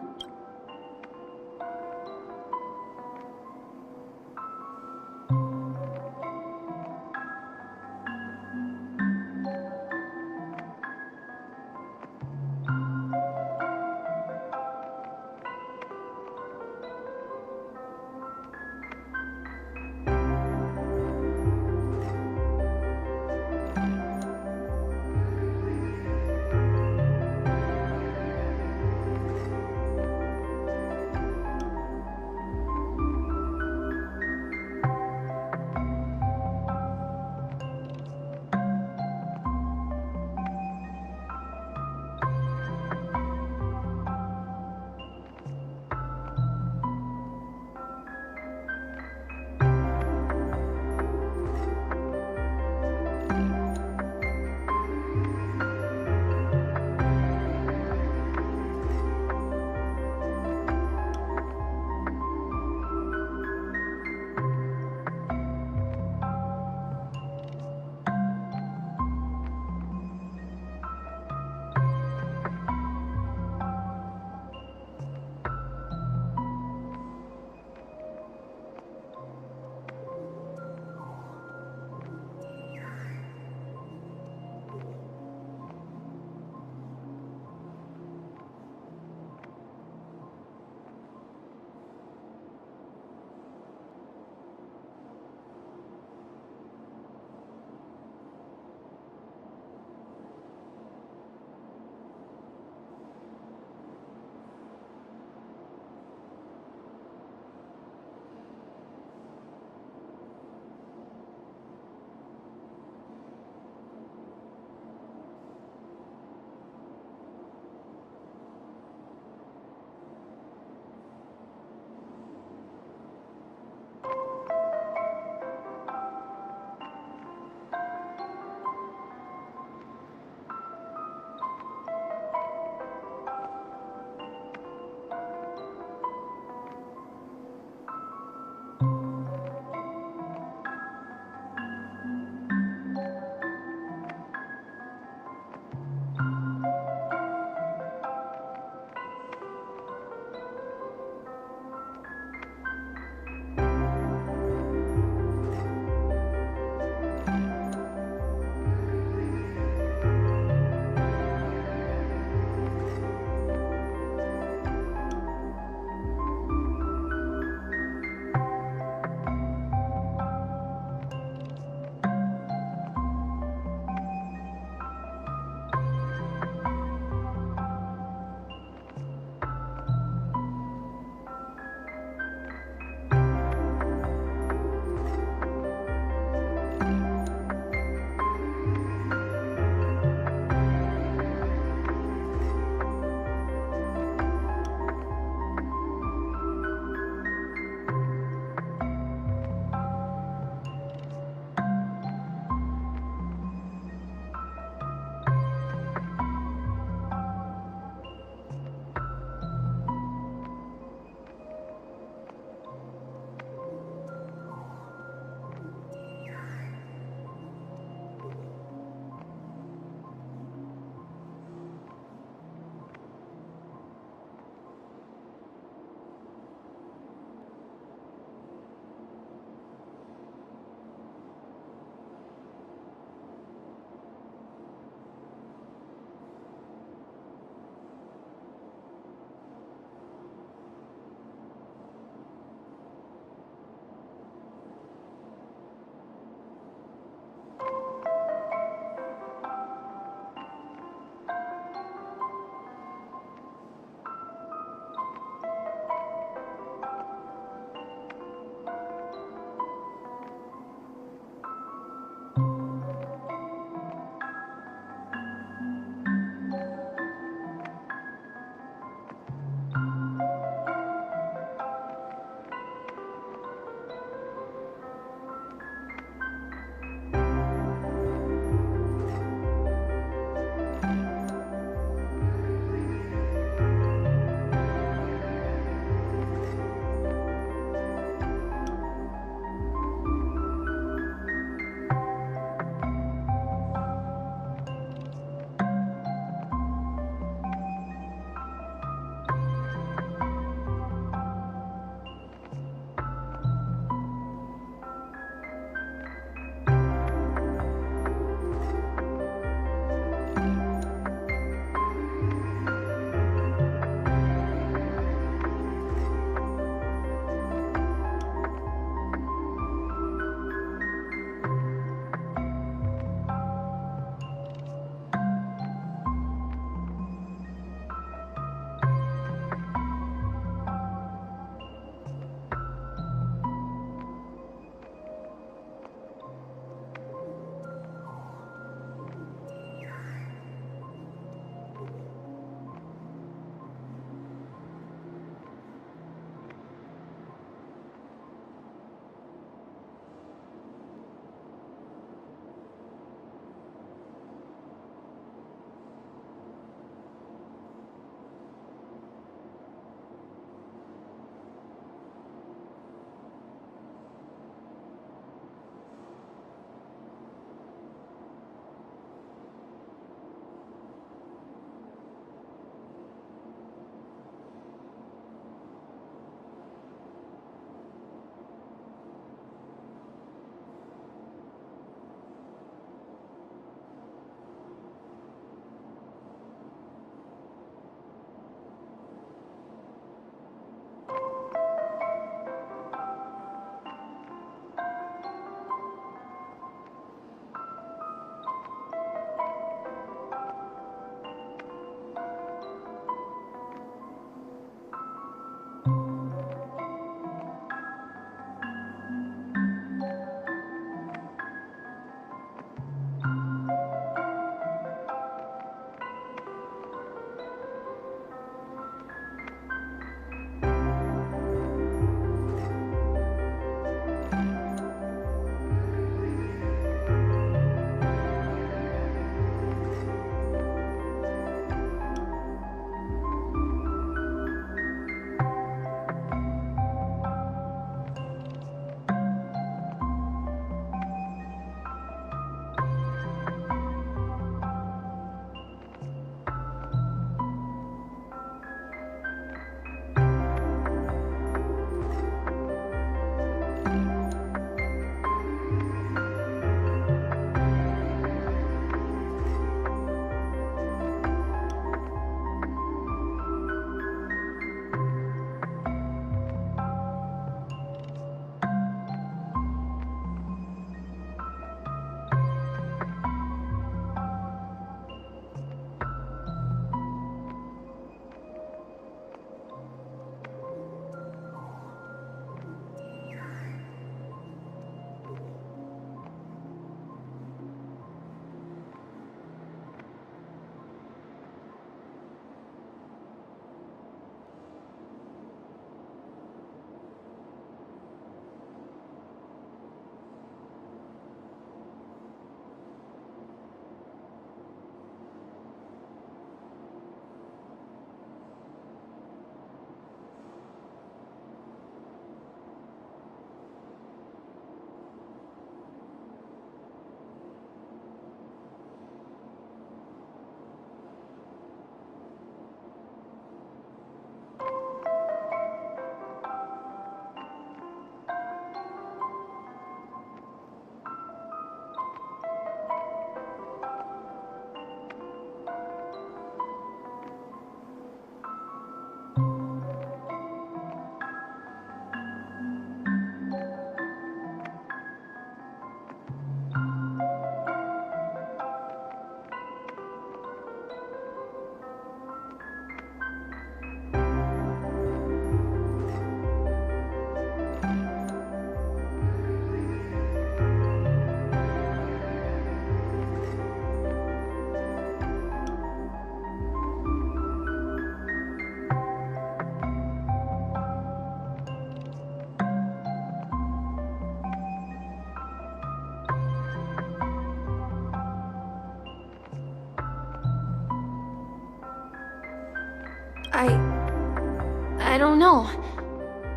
I don't know.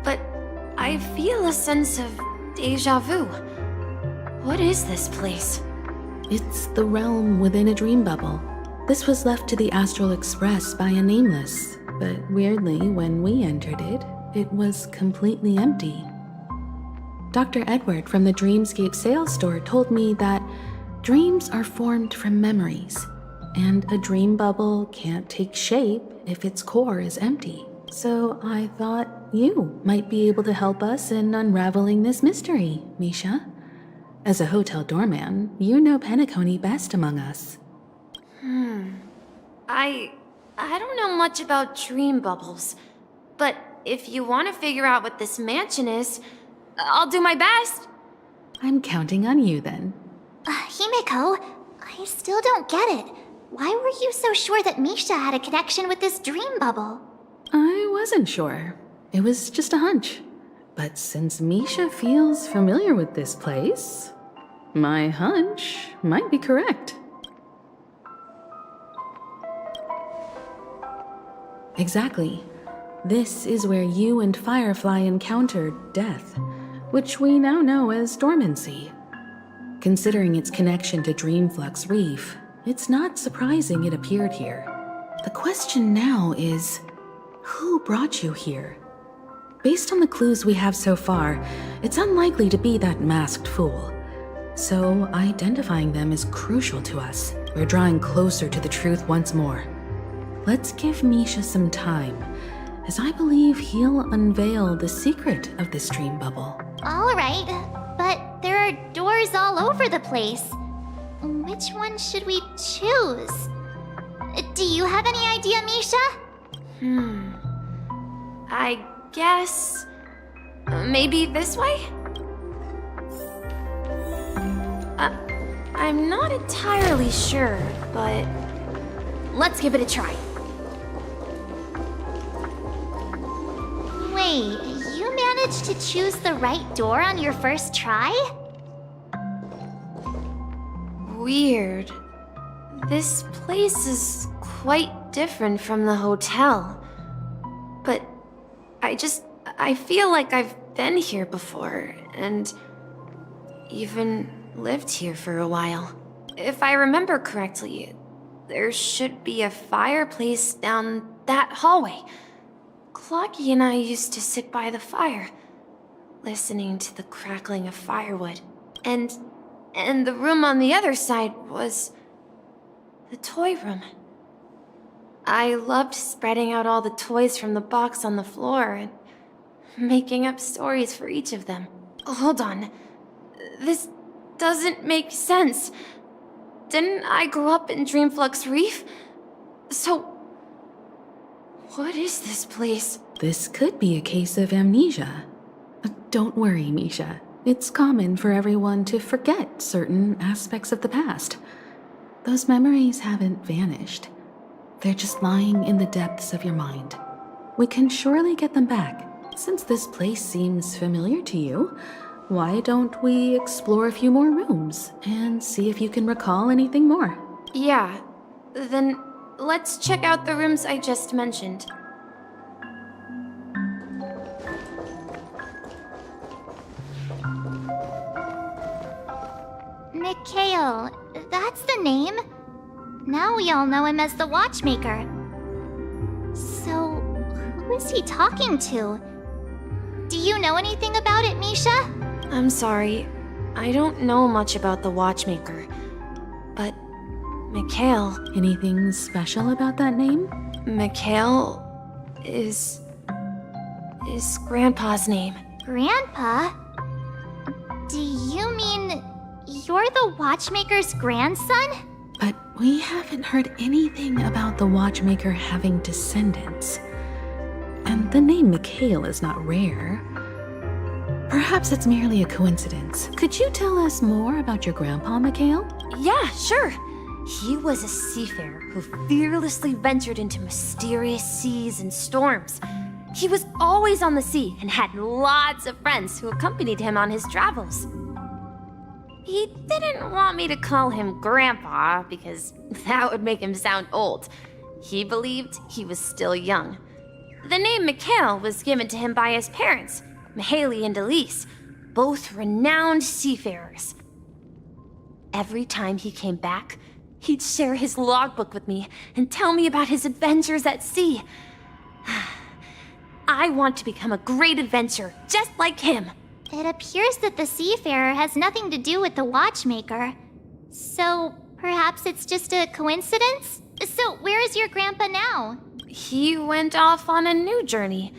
But I feel a sense of deja vu. What is this place? It's the realm within a dream bubble. This was left to the Astral Express by a nameless, but weirdly, when we entered it, it was completely empty. Dr. Edward from the Dreamscape sales store told me that dreams are formed from memories, and a dream bubble can't take shape if its core is empty. So I thought you might be able to help us in unraveling this mystery, Misha. As a hotel doorman, you know Penacony best among us. I don't know much about dream bubbles, but if you want to figure out what this mansion is, I'll do my best. I'm counting on you then. Himeko, I still don't get it. Why were you so sure that Misha had a connection with this dream bubble? I wasn't sure. It was just a hunch. But since Misha feels familiar with this place, my hunch might be correct. Exactly. This is where you and Firefly encountered death, which we now know as dormancy. Considering its connection to Dreamflux Reef, it's not surprising it appeared here. The question now is, who brought you here? Based on the clues we have so far, it's unlikely to be that masked fool. So identifying them is crucial to us. We're drawing closer to the truth once more. Let's give Misha some time, as I believe he'll unveil the secret of this dream bubble. All right, but there are doors all over the place. Which one should we choose? Do you have any idea, Misha? I guess... maybe this way? I'm not entirely sure, but... let's give it a try. Wait, you managed to choose the right door on your first try? Weird. This place is quite different from the hotel. But I feel like I've been here before, and even lived here for a while. If I remember correctly, there should be a fireplace down that hallway. Clocky and I used to sit by the fire, listening to the crackling of firewood. And the room on the other side was the toy room. I loved spreading out all the toys from the box on the floor and making up stories for each of them. Hold on. This doesn't make sense. Didn't I grow up in Dreamflux Reef? So, what is this place? This could be a case of amnesia. Don't worry, Misha. It's common for everyone to forget certain aspects of the past. Those memories haven't vanished. They're just lying in the depths of your mind. We can surely get them back. Since this place seems familiar to you, why don't we explore a few more rooms and see if you can recall anything more? Yeah, then let's check out the rooms I just mentioned. Mikhail, that's the name. Now we all know him as the Watchmaker. So, who is he talking to? Do you know anything about it, Misha? I'm sorry, I don't know much about the Watchmaker. But Mikhail... Anything special about that name? Mikhail is Grandpa's name. Grandpa? Do you mean you're the Watchmaker's grandson? But we haven't heard anything about the Watchmaker having descendants. And the name Mikhail is not rare. Perhaps it's merely a coincidence. Could you tell us more about your grandpa, Mikhail? Yeah, sure. He was a seafarer who fearlessly ventured into mysterious seas and storms. He was always on the sea and had lots of friends who accompanied him on his travels. He didn't want me to call him Grandpa because that would make him sound old. He believed he was still young. The name Mikhail was given to him by his parents, Mihaly and Elise, both renowned seafarers. Every time he came back, he'd share his logbook with me and tell me about his adventures at sea. I want to become a great adventurer, just like him. It appears that the seafarer has nothing to do with the watchmaker. So, perhaps it's just a coincidence? So, where is your grandpa now? He went off on a new journey,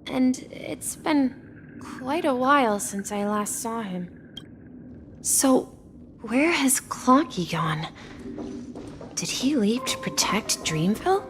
and it's been quite a while since I last saw him. So, where has Clocky gone? Did he leave to protect Dreamville?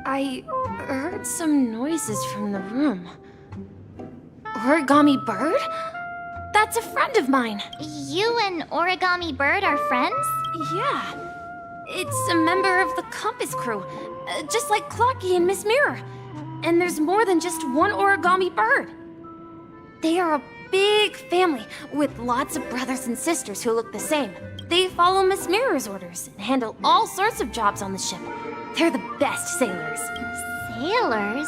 I heard some noises from the room. Origami Bird? That's a friend of mine. You and Origami Bird are friends? Yeah. It's a member of the Compass crew, just like Clocky and Miss Mirror. And there's more than just one Origami Bird. They are a big family with lots of brothers and sisters who look the same. They follow Miss Mirror's orders and handle all sorts of jobs on the ship. They're the best sailors. Sailors?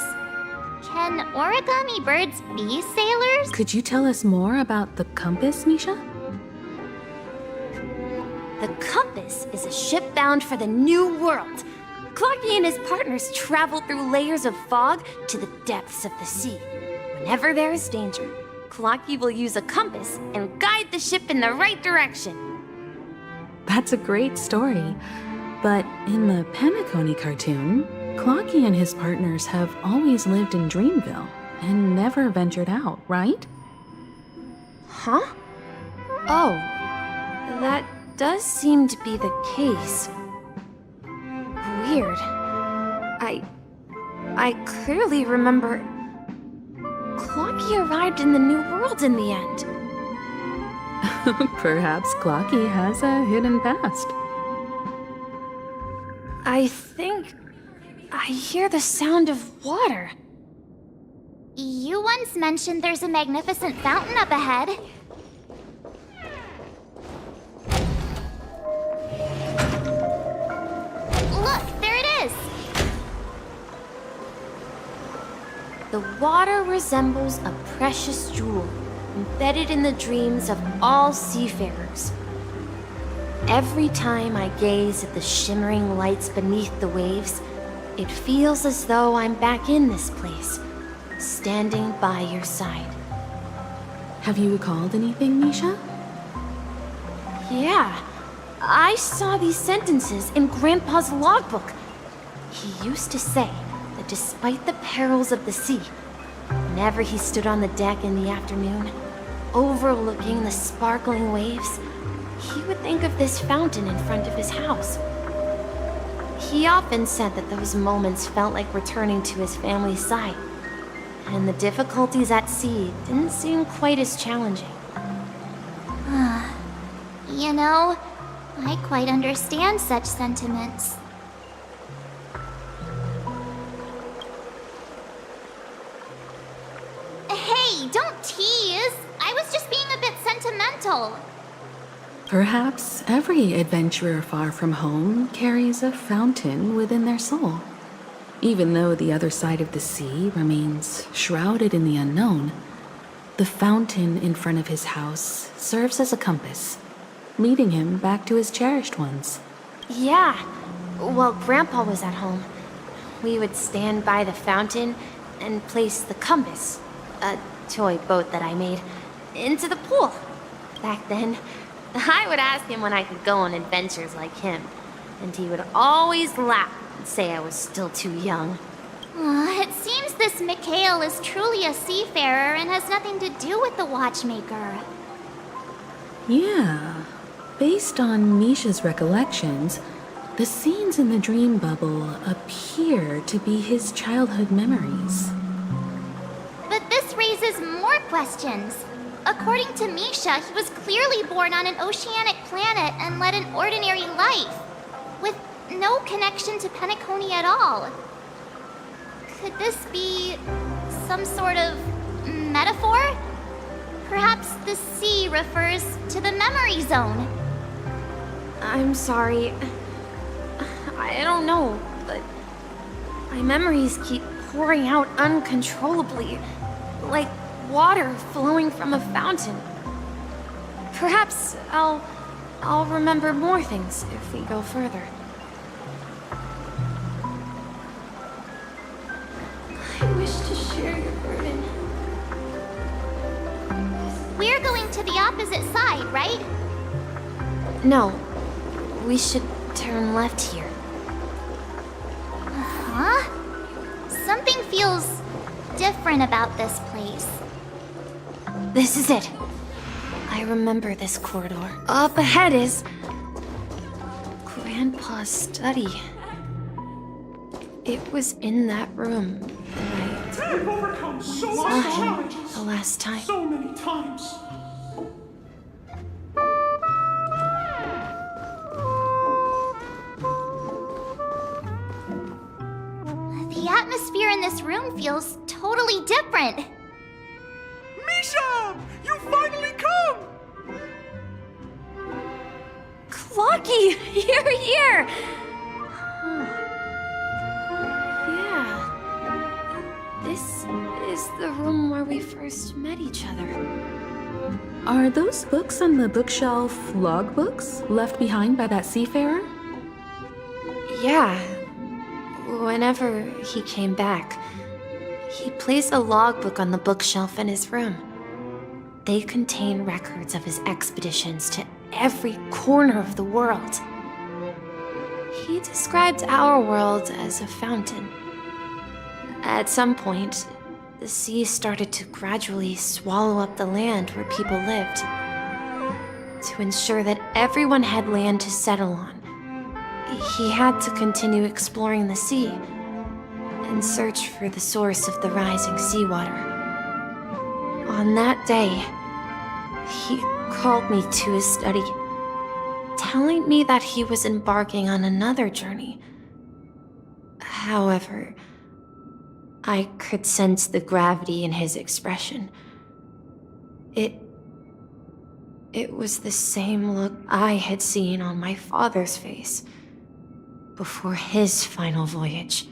Can origami birds be sailors? Could you tell us more about the compass, Misha? The Compass is a ship bound for the New World. Clocky and his partners travel through layers of fog to the depths of the sea. Whenever there is danger, Clocky will use a compass and guide the ship in the right direction. That's a great story. But in the Penacony cartoon, Clocky and his partners have always lived in Dreamville and never ventured out, right? Huh? Oh, that does seem to be the case. Weird. I clearly remember Clocky arrived in the New World in the end. Perhaps Clocky has a hidden past. I think I hear the sound of water. You once mentioned there's a magnificent fountain up ahead. Look, there it is! The water resembles a precious jewel embedded in the dreams of all seafarers. Every time I gaze at the shimmering lights beneath the waves, it feels as though I'm back in this place, standing by your side. Have you recalled anything, Misha? Yeah, I saw these sentences in Grandpa's logbook. He used to say that despite the perils of the sea, whenever he stood on the deck in the afternoon, overlooking the sparkling waves, he would think of this fountain in front of his house. He often said that those moments felt like returning to his family's side, and the difficulties at sea didn't seem quite as challenging. You know, I quite understand such sentiments. Hey, don't tease! I was just being a bit sentimental. Perhaps every adventurer far from home carries a fountain within their soul. Even though the other side of the sea remains shrouded in the unknown, the fountain in front of his house serves as a compass, leading him back to his cherished ones. Yeah, while Grandpa was at home, we would stand by the fountain and place the compass, a toy boat that I made, into the pool. Back then, I would ask him when I could go on adventures like him, and he would always laugh and say I was still too young. It seems this Mikhail is truly a seafarer and has nothing to do with the watchmaker. Yeah. Based on Misha's recollections, the scenes in the dream bubble appear to be his childhood memories. But this raises more questions. According to Misha, he was clearly born on an oceanic planet and led an ordinary life. with no connection to Penacony at all. Could this be some sort of metaphor? Perhaps the sea refers to the memory zone. I'm sorry. I don't know, but my memories keep pouring out uncontrollably, like water flowing from a fountain. Perhaps I'll remember more things if we go further. I wish to share your burden. We're going to the opposite side, right? No, we should turn left here. Huh? Something feels different about this place. This is it. I remember this corridor. Up ahead is Grandpa's study. It was in that room that I've overcome so saw many him challenges. the last time. So many times. The atmosphere in this room feels totally different. Misha! You finally come! Clocky, you're here! Yeah. This is the room where we first met each other. Are those books on the bookshelf logbooks left behind by that seafarer? Yeah. Whenever he came back, he placed a logbook on the bookshelf in his room. They contain records of his expeditions to every corner of the world. He described our world as a fountain. At some point, the sea started to gradually swallow up the land where people lived. To ensure that everyone had land to settle on, he had to continue exploring the sea and search for the source of the rising seawater. On that day, he called me to his study, telling me that he was embarking on another journey. However, I could sense the gravity in his expression. It was the same look I had seen on my father's face before his final voyage.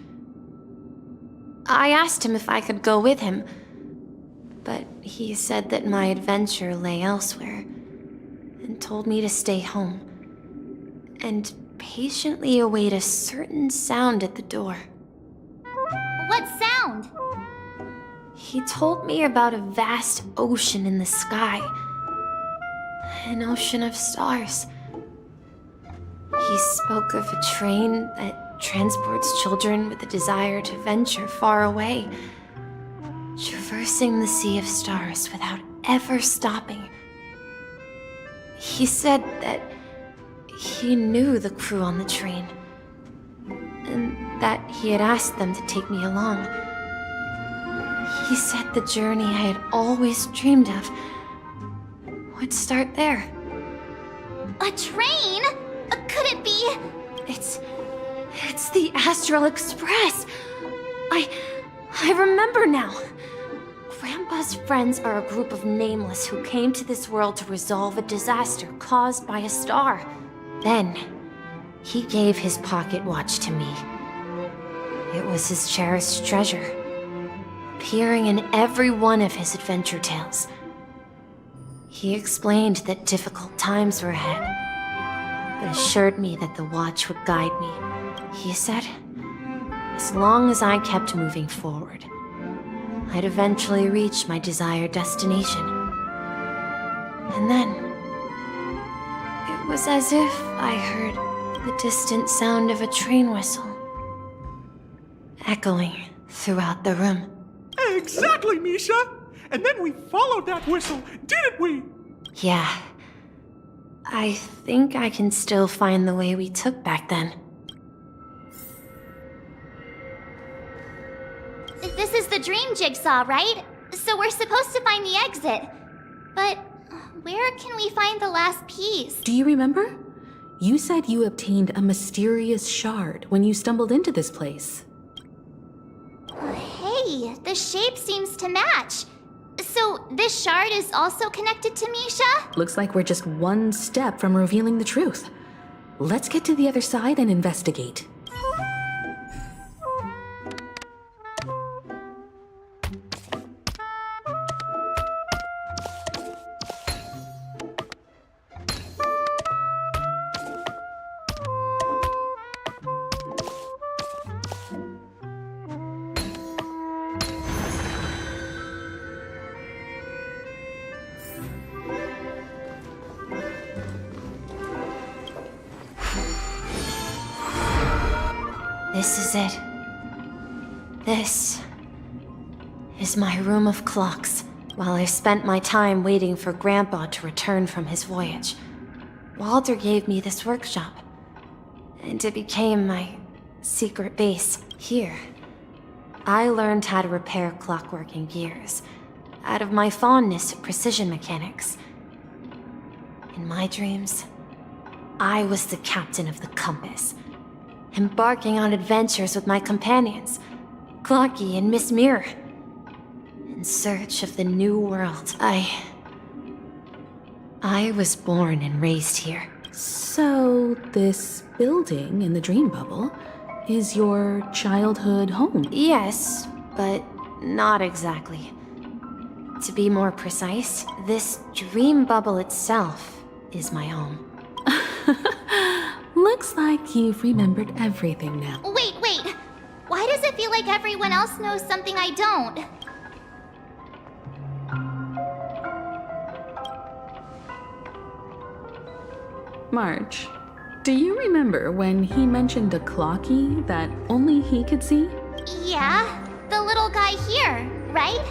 I asked him if I could go with him, but he said that my adventure lay elsewhere and told me to stay home and patiently await a certain sound at the door. What sound? He told me about a vast ocean in the sky, an ocean of stars. He spoke of a train that transports children with a desire to venture far away, traversing the sea of stars without ever stopping. He said that he knew the crew on the train, and that he had asked them to take me along. He said the journey I had always dreamed of would start there. A train? Could it be? It's the Astral Express. I remember now. Grandpa's friends are a group of nameless who came to this world to resolve a disaster caused by a star. Then, he gave his pocket watch to me. It was his cherished treasure, appearing in every one of his adventure tales. He explained that difficult times were ahead, but assured me that the watch would guide me. He said, as long as I kept moving forward, I'd eventually reach my desired destination. And then, it was as if I heard the distant sound of a train whistle, echoing throughout the room. Exactly, Misha! And then we followed that whistle, didn't we? Yeah. I think I can still find the way we took back then. This is the dream jigsaw, right? So we're supposed to find the exit. But where can we find the last piece? Do you remember? You said you obtained a mysterious shard when you stumbled into this place. Hey, the shape seems to match. So this shard is also connected to Misha? Looks like we're just one step from revealing the truth. Let's get to the other side and investigate. This is it. This is my room of clocks. While I spent my time waiting for Grandpa to return from his voyage, Walter gave me this workshop, and it became my secret base. Here, I learned how to repair clockwork and gears out of my fondness of precision mechanics. In my dreams, I was the captain of the compass, embarking on adventures with my companions, Clocky and Miss Mirror, in search of the new world. I was born and raised here. So, this building in the dream bubble is your childhood home? Yes, but not exactly. To be more precise, this dream bubble itself is my home. Looks like you've remembered everything now. Wait. Why does it feel like everyone else knows something I don't? March, do you remember when he mentioned a clocky that only he could see? Yeah, the little guy here, right?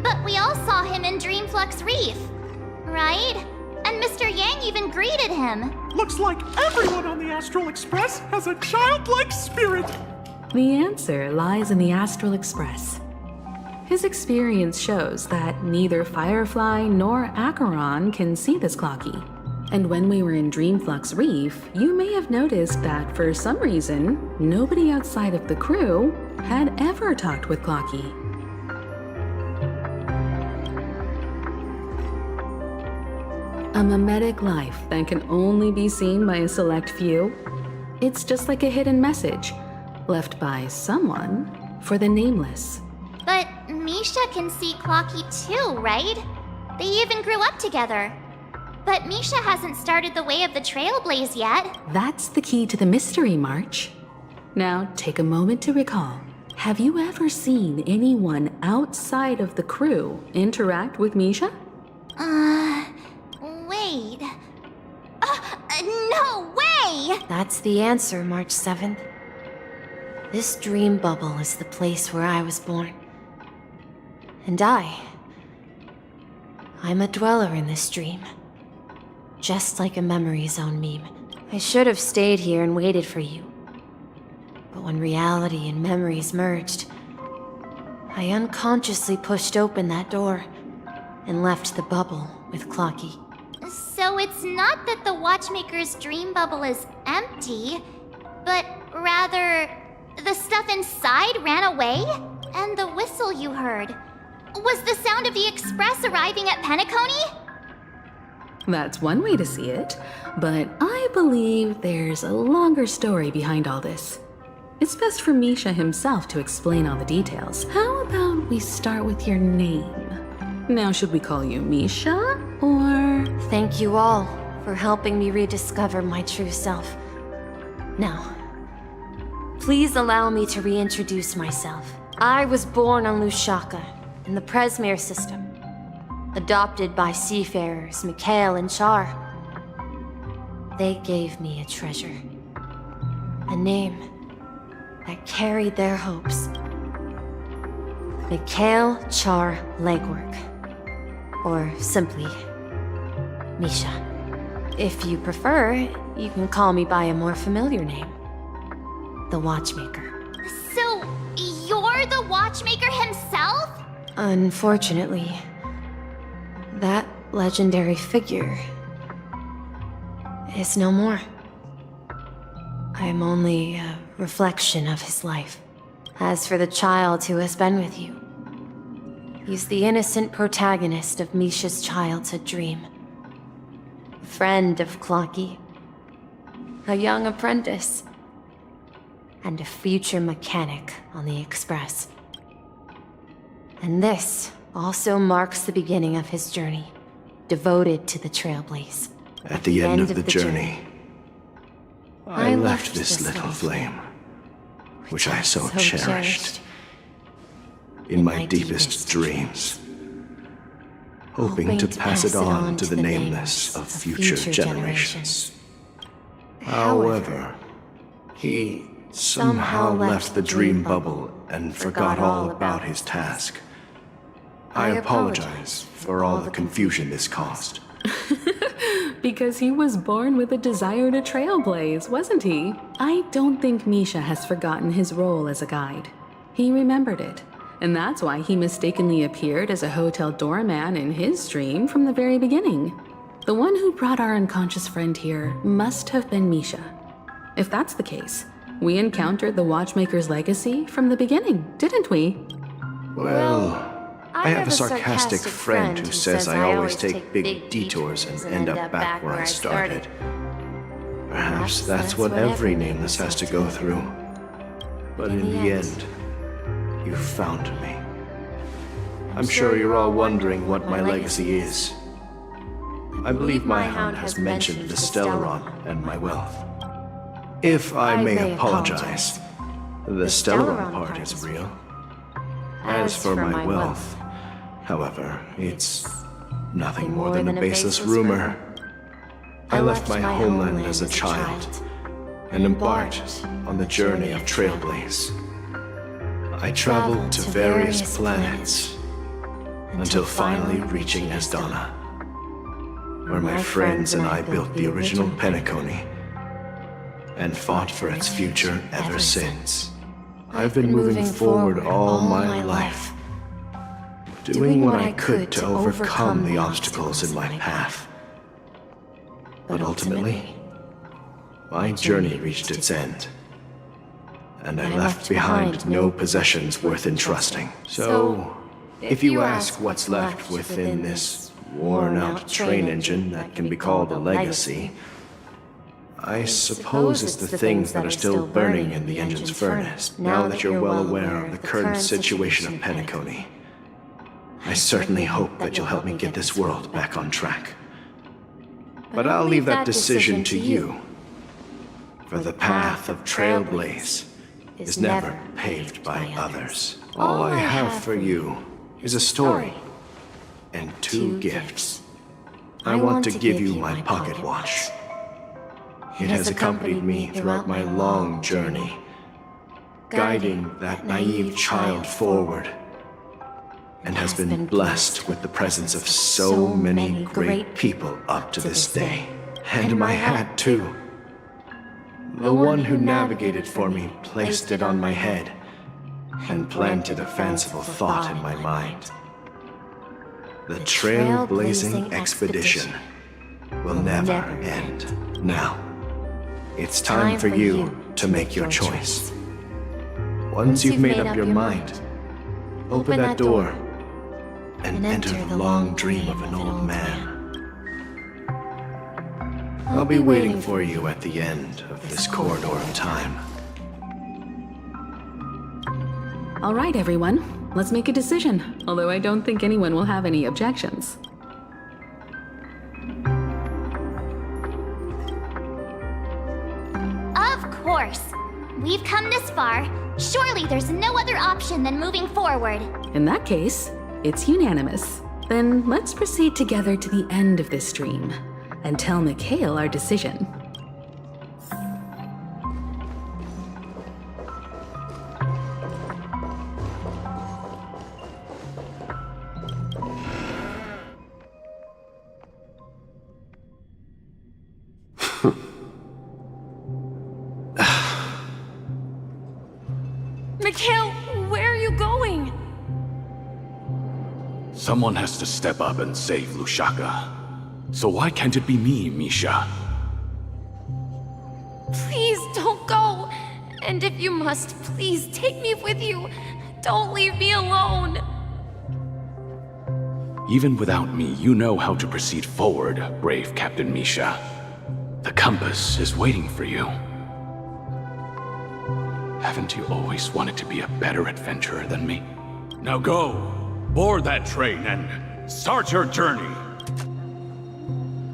But we all saw him in Dreamflux Reef, right? And Mr. Yang even greeted him. Looks like everyone on the Astral Express has a childlike spirit. The answer lies in the Astral Express. His experience shows that neither Firefly nor Acheron can see this clocky. And when we were in Dreamflux Reef, you may have noticed that for some reason, nobody outside of the crew had ever talked with Clocky. A mimetic life that can only be seen by a select few. It's just like a hidden message, left by someone for the nameless. But Misha can see Clocky too, right? They even grew up together. But Misha hasn't started the way of the Trailblaze yet. That's the key to the mystery, March. Now, take a moment to recall. Have you ever seen anyone outside of the crew interact with Misha? Wait. No way! That's the answer, March 7th. This dream bubble is the place where I was born. And I'm a dweller in this dream. Just like a memory zone meme. I should have stayed here and waited for you. But when reality and memories merged, I unconsciously pushed open that door and left the bubble with Clocky. So it's not that the Watchmaker's dream bubble is empty, but rather the stuff inside ran away? And the whistle you heard was the sound of the Express arriving at Penacony? That's one way to see it, but I believe there's a longer story behind all this. It's best for Misha himself to explain all the details. How about we start with your name? Now, should we call you Misha, or... Thank you all for helping me rediscover my true self. Now, please allow me to reintroduce myself. I was born on Lushaka, in the Presmere system. Adopted by seafarers Mikhail and Char. They gave me a treasure. A name that carried their hopes. Mikhail Char Legwork. Or simply, Misha. If you prefer, you can call me by a more familiar name. The Watchmaker. So, you're the Watchmaker himself? Unfortunately, that legendary figure is no more. I'm only a reflection of his life. As for the child who has been with you, he's the innocent protagonist of Misha's childhood dream. A friend of Clocky, a young apprentice, and a future mechanic on the Express. And this also marks the beginning of his journey, devoted to the Trailblaze. At the end of the journey, I left this little flame, which I so cherished, in my deepest dreams, hoping to pass it on to the nameless of future generations. However, he somehow left the dream bubble and forgot all about his task. I apologize for all the confusion this caused. Because he was born with a desire to trailblaze, wasn't he? I don't think Misha has forgotten his role as a guide. He remembered it, and that's why he mistakenly appeared as a hotel doorman in his dream from the very beginning. The one who brought our unconscious friend here must have been Misha. If that's the case, we encountered the Watchmaker's legacy from the beginning, didn't we? Well, I have a sarcastic friend who says I always take big detours and end up back where I started. Perhaps that's what every nameless has to go through. But in the end, you found me. I'm sure you're all wondering what my legacy is. I believe my hound has mentioned the Stellaron and my wealth. If I may apologize, the Stellaron part is real. As for my wealth, however, it's nothing more than a baseless rumor. I left my homeland as a child and embarked on the journey of Trailblaze. I traveled to various planets until finally reaching Asdana, where my friends and I built the original Penacony and fought for its future ever since. I've been moving forward all my life, doing what I could to overcome the obstacles in my path. But ultimately, my journey reached its end, and I left behind no possessions worth entrusting. So, if you ask what's left within this worn-out train engine that can be called a legacy, I suppose it's the things that are still burning in the engine's furnace. Now that you're well aware of the current situation of Penacony, I certainly hope that you'll help me get this world back on track. But I'll leave that decision to you, for the path of Trailblaze is never paved by others. All I have for you is a story and two gifts. I want to give you my pocket watch. It has accompanied me throughout my long journey, guiding that naive child forward, and has been blessed with the presence of so many great people up to this day. And my hat, too. The one who navigated for me placed it on my head and planted a fanciful thought in my mind. The trailblazing expedition will never end. Now, it's time for you to make your choice. Once you've made up your mind, open that door and enter the long dream of an old man. I'll be waiting for you at the end of this corridor of time. All right, everyone. Let's make a decision, although I don't think anyone will have any objections. Of course. We've come this far. Surely there's no other option than moving forward. In that case, it's unanimous. Then let's proceed together to the end of this dream and tell Mikhail our decision. Mikhail, where are you going? Someone has to step up and save Lushaka. So why can't it be me, Misha? Please don't go. And if you must, please take me with you. Don't leave me alone. Even without me, you know how to proceed forward, brave Captain Misha. The compass is waiting for you. Haven't you always wanted to be a better adventurer than me? Now go, board that train and start your journey.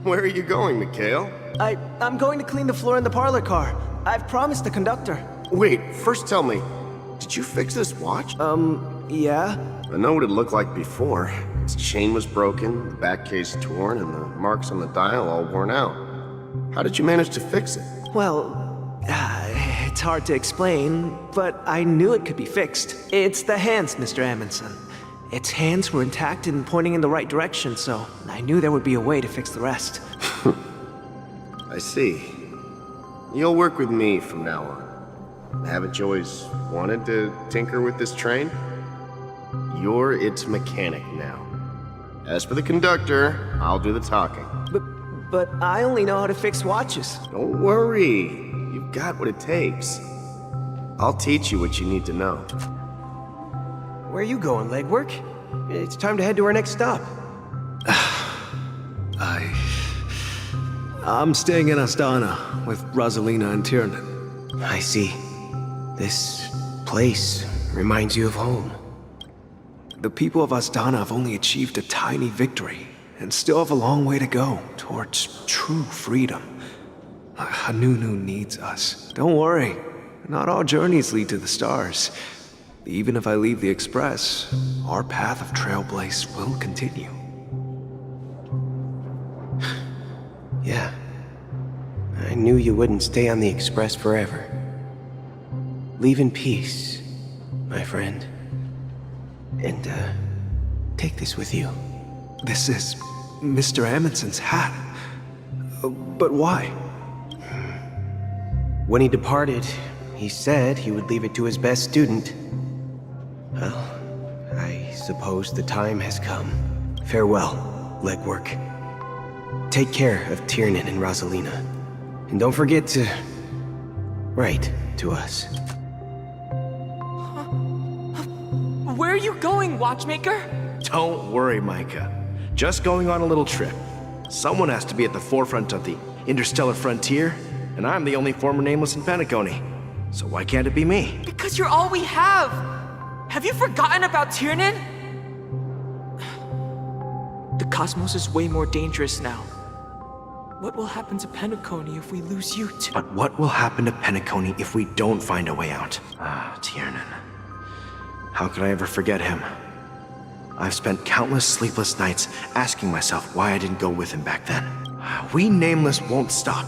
Where are you going, Mikhail? I'm going to clean the floor in the parlor car. I've promised the conductor. Wait, first tell me, did you fix this watch? Yeah? I know what it looked like before. Its chain was broken, the back case torn, and the marks on the dial all worn out. How did you manage to fix it? Well, it's hard to explain, but I knew it could be fixed. It's the hands, Mr. Amundsen. Its hands were intact and pointing in the right direction, so I knew there would be a way to fix the rest. I see. You'll work with me from now on. Haven't you always wanted to tinker with this train? You're its mechanic now. As for the conductor, I'll do the talking. But I only know how to fix watches. Don't worry. You've got what it takes. I'll teach you what you need to know. Where are you going, legwork? It's time to head to our next stop. I'm staying in Astana with Rosalina and Tiernan. I see. This place reminds you of home. The people of Astana have only achieved a tiny victory and still have a long way to go towards true freedom. Hanunu needs us. Don't worry, not all journeys lead to the stars. Even if I leave the Express, our path of trailblaze will continue. Yeah. I knew you wouldn't stay on the Express forever. Leave in peace, my friend. And, take this with you. This is Mr. Amundsen's hat. But why? When he departed, he said he would leave it to his best student. Well, I suppose the time has come. Farewell, legwork. Take care of Tiernan and Rosalina. And don't forget to write to us. Where are you going, watchmaker? Don't worry, Micah. Just going on a little trip. Someone has to be at the forefront of the interstellar frontier, and I'm the only former Nameless in Penacony. So why can't it be me? Because you're all we have! Have you forgotten about Tiernan? The cosmos is way more dangerous now. What will happen to Penacony if we lose you too? But what will happen to Penacony if we don't find a way out? Ah, Tiernan. How could I ever forget him? I've spent countless sleepless nights asking myself why I didn't go with him back then. We Nameless won't stop.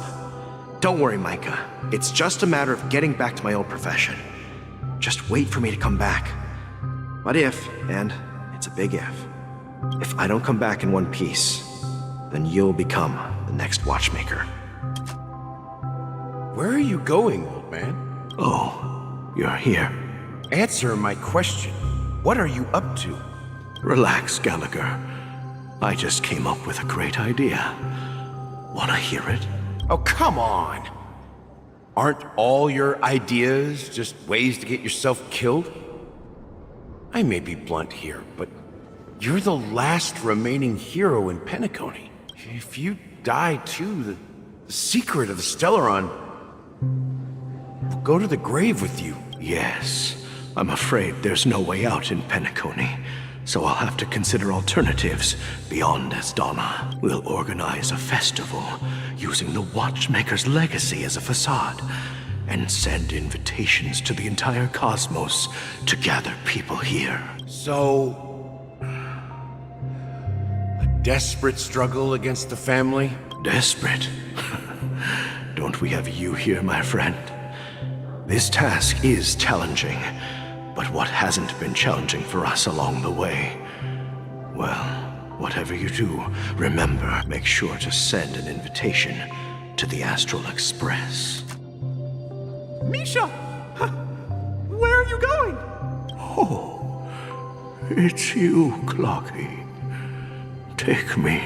Don't worry, Micah. It's just a matter of getting back to my old profession. Just wait for me to come back. But if, and it's a big if I don't come back in one piece, then you'll become the next watchmaker. Where are you going, old man? Oh, you're here. Answer my question. What are you up to? Relax, Gallagher. I just came up with a great idea. Wanna hear it? Oh, come on! Aren't all your ideas just ways to get yourself killed? I may be blunt here, but you're the last remaining hero in Penacony. If you die too, the secret of the Stellaron will go to the grave with you. Yes, I'm afraid there's no way out in Penacony, so I'll have to consider alternatives beyond Astana. We'll organize a festival using the Watchmaker's legacy as a facade, and send invitations to the entire cosmos to gather people here. So, a desperate struggle against the family? Desperate? Don't we have you here, my friend? This task is challenging, but what hasn't been challenging for us along the way? Well, whatever you do, remember, make sure to send an invitation to the Astral Express. Misha! Where are you going? Oh, it's you, Clocky. Take me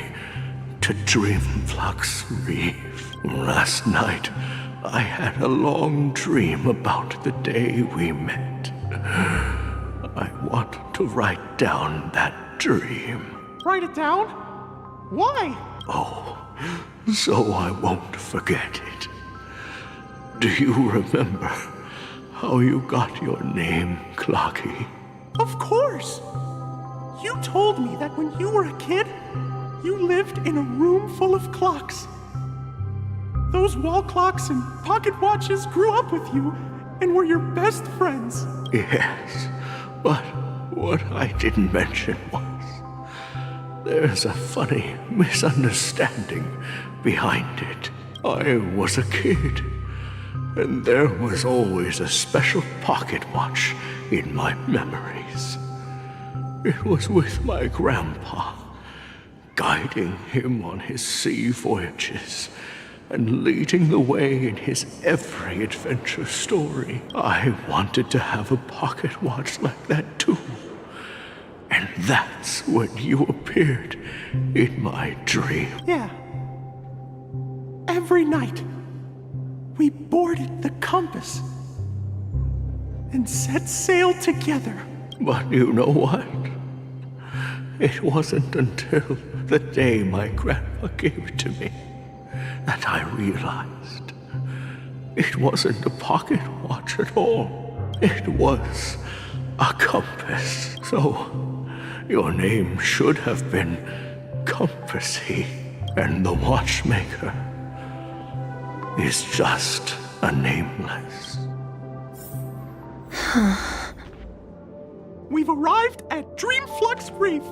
to Dreamflux Reef. Last night, I had a long dream about the day we met. I want to write down that dream. Write it down? Why? Oh, so I won't forget it. Do you remember how you got your name, Clocky? Of course! You told me that when you were a kid, you lived in a room full of clocks. Those wall clocks and pocket watches grew up with you and were your best friends. Yes, but what I didn't mention was there's a funny misunderstanding behind it. I was a kid, and there was always a special pocket watch in my memories. It was with my grandpa, guiding him on his sea voyages and leading the way in his every adventure story. I wanted to have a pocket watch like that too. And that's when you appeared in my dream. Yeah. Every night, we boarded the compass and set sail together. But you know what? It wasn't until the day my grandpa gave it to me that I realized it wasn't a pocket watch at all. It was a compass. So your name should have been Compassy, and the watchmaker is just a nameless. We've arrived at Dreamflux Reef.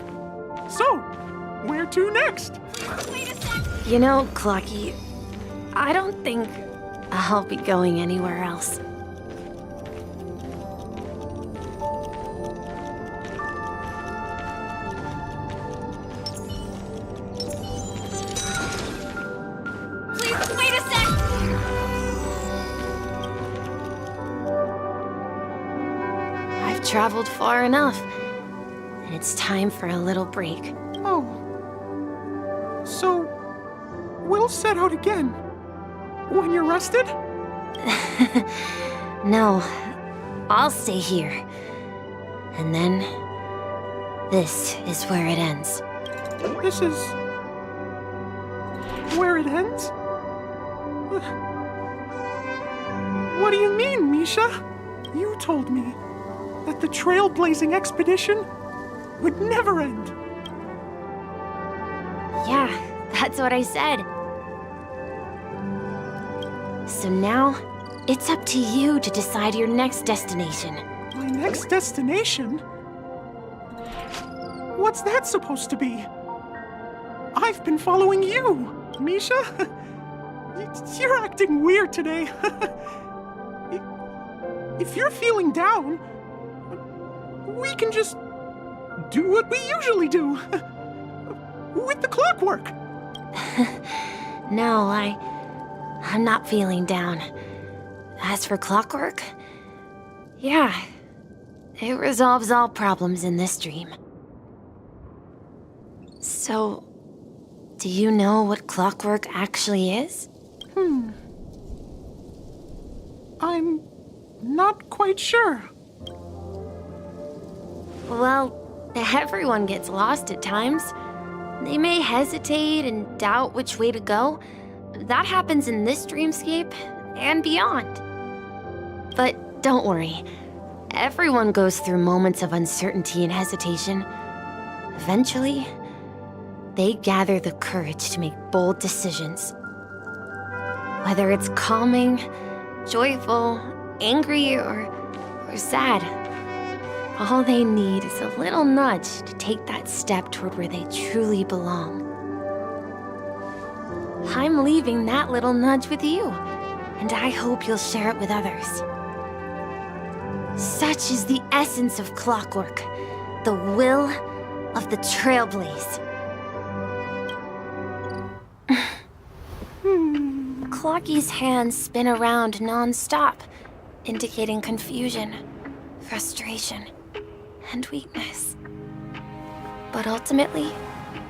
So, where to next? You know, Clocky, I don't think I'll be going anywhere else. Wait a sec! I've traveled far enough, and it's time for a little break. Oh. So, we'll set out again. When you're rested? No, I'll stay here. And then, this is where it ends. This is where it ends? What do you mean, Misha? You told me that the trailblazing expedition would never end. Yeah, that's what I said. So now, it's up to you to decide your next destination. My next destination? What's that supposed to be? I've been following you, Misha. You're acting weird today. If you're feeling down, we can just do what we usually do. With the clockwork. No, I'm not feeling down. As for clockwork, yeah, it resolves all problems in this dream. So, do you know what clockwork actually is? I'm not quite sure. Well, everyone gets lost at times. They may hesitate and doubt which way to go. That happens in this dreamscape and beyond. But don't worry. Everyone goes through moments of uncertainty and hesitation. Eventually, they gather the courage to make bold decisions. Whether it's calming, joyful, angry, or sad, all they need is a little nudge to take that step toward where they truly belong. I'm leaving that little nudge with you, and I hope you'll share it with others. Such is the essence of clockwork, the will of the Trailblaze. Clocky's hands spin around non-stop, indicating confusion, frustration, and weakness. But ultimately,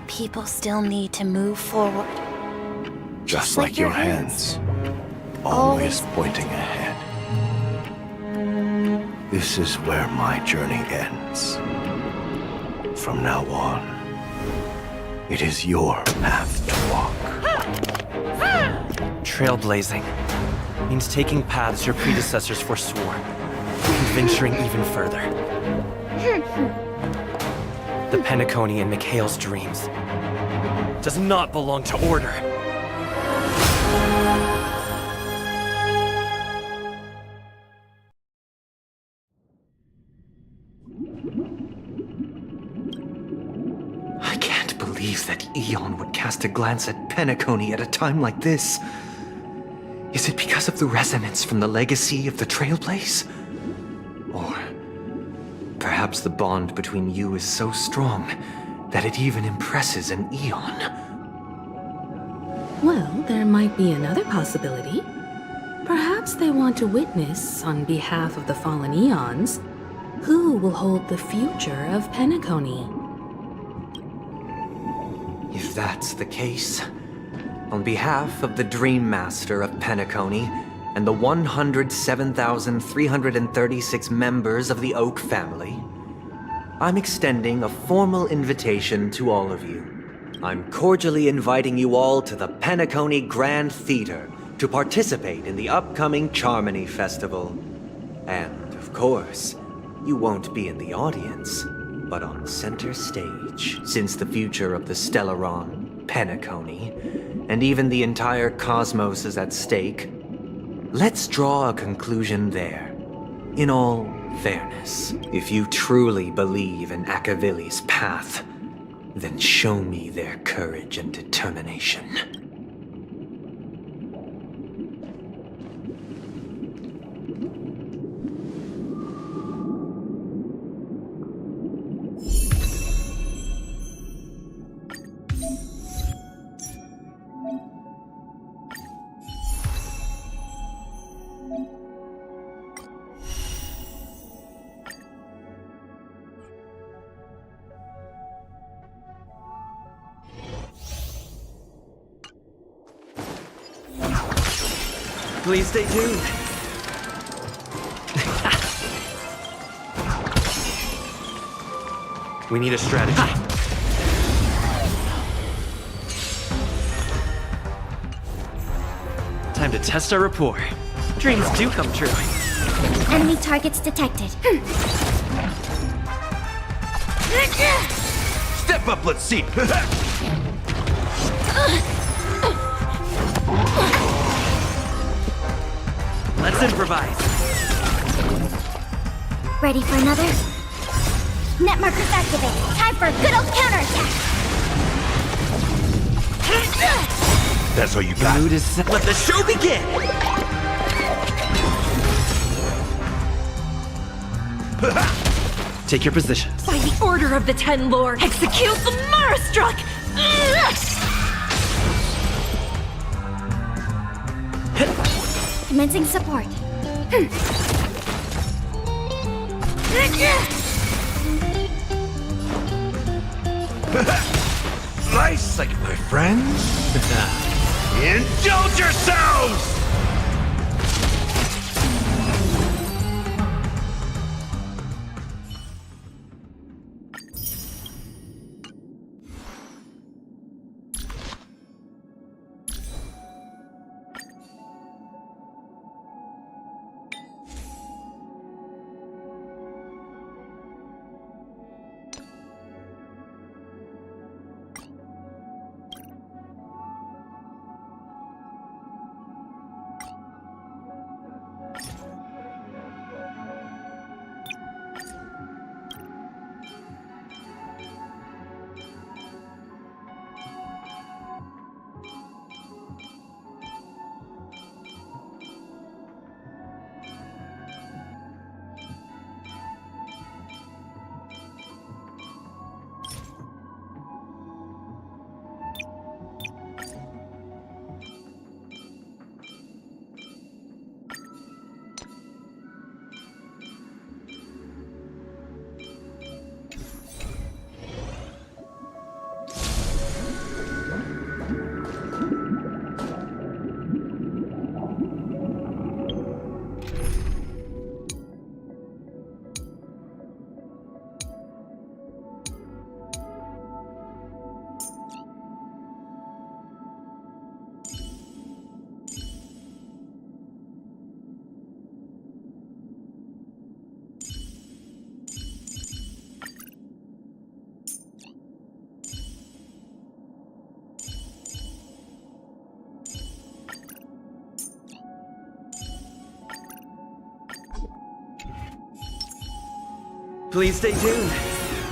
people still need to move forward. Just like your hands. always pointing ahead. This is where my journey ends. From now on, it is your path to walk. Trailblazing means taking paths your predecessors forswore, and venturing even further. The Penacony in Mikhail's dreams does not belong to Order. I can't believe that Eon would cast a glance at Penacony at a time like this. Is it because of the resonance from the legacy of the Trailblaze? Or perhaps the bond between you is so strong that it even impresses an Eon? Well, there might be another possibility. Perhaps they want to witness, on behalf of the fallen Eons, who will hold the future of Penacony. If that's the case, on behalf of the Dream Master of Penacony and the 107,336 members of the Oak family, I'm extending a formal invitation to all of you. I'm cordially inviting you all to the Penacony Grand Theater to participate in the upcoming Charmony Festival. And, of course, you won't be in the audience, but on center stage, since the future of the Stellaron, Penacony, and even the entire cosmos is at stake. Let's draw a conclusion there. In all fairness, if you truly believe in Akavili's path, then show me their courage and determination. Please stay tuned. We need a strategy. Time to test our rapport. Dreams do come true. Enemy targets detected. Step up, let's see. Let's improvise. Ready for another? Net markers activate. Time for a good old counterattack. That's all you got. The mood is set. Let the show begin. Take your positions. By the order of the Ten Lords, execute the Marastruck! Commencing support. Nice sight, my friends. Indulge yourselves! Please stay tuned.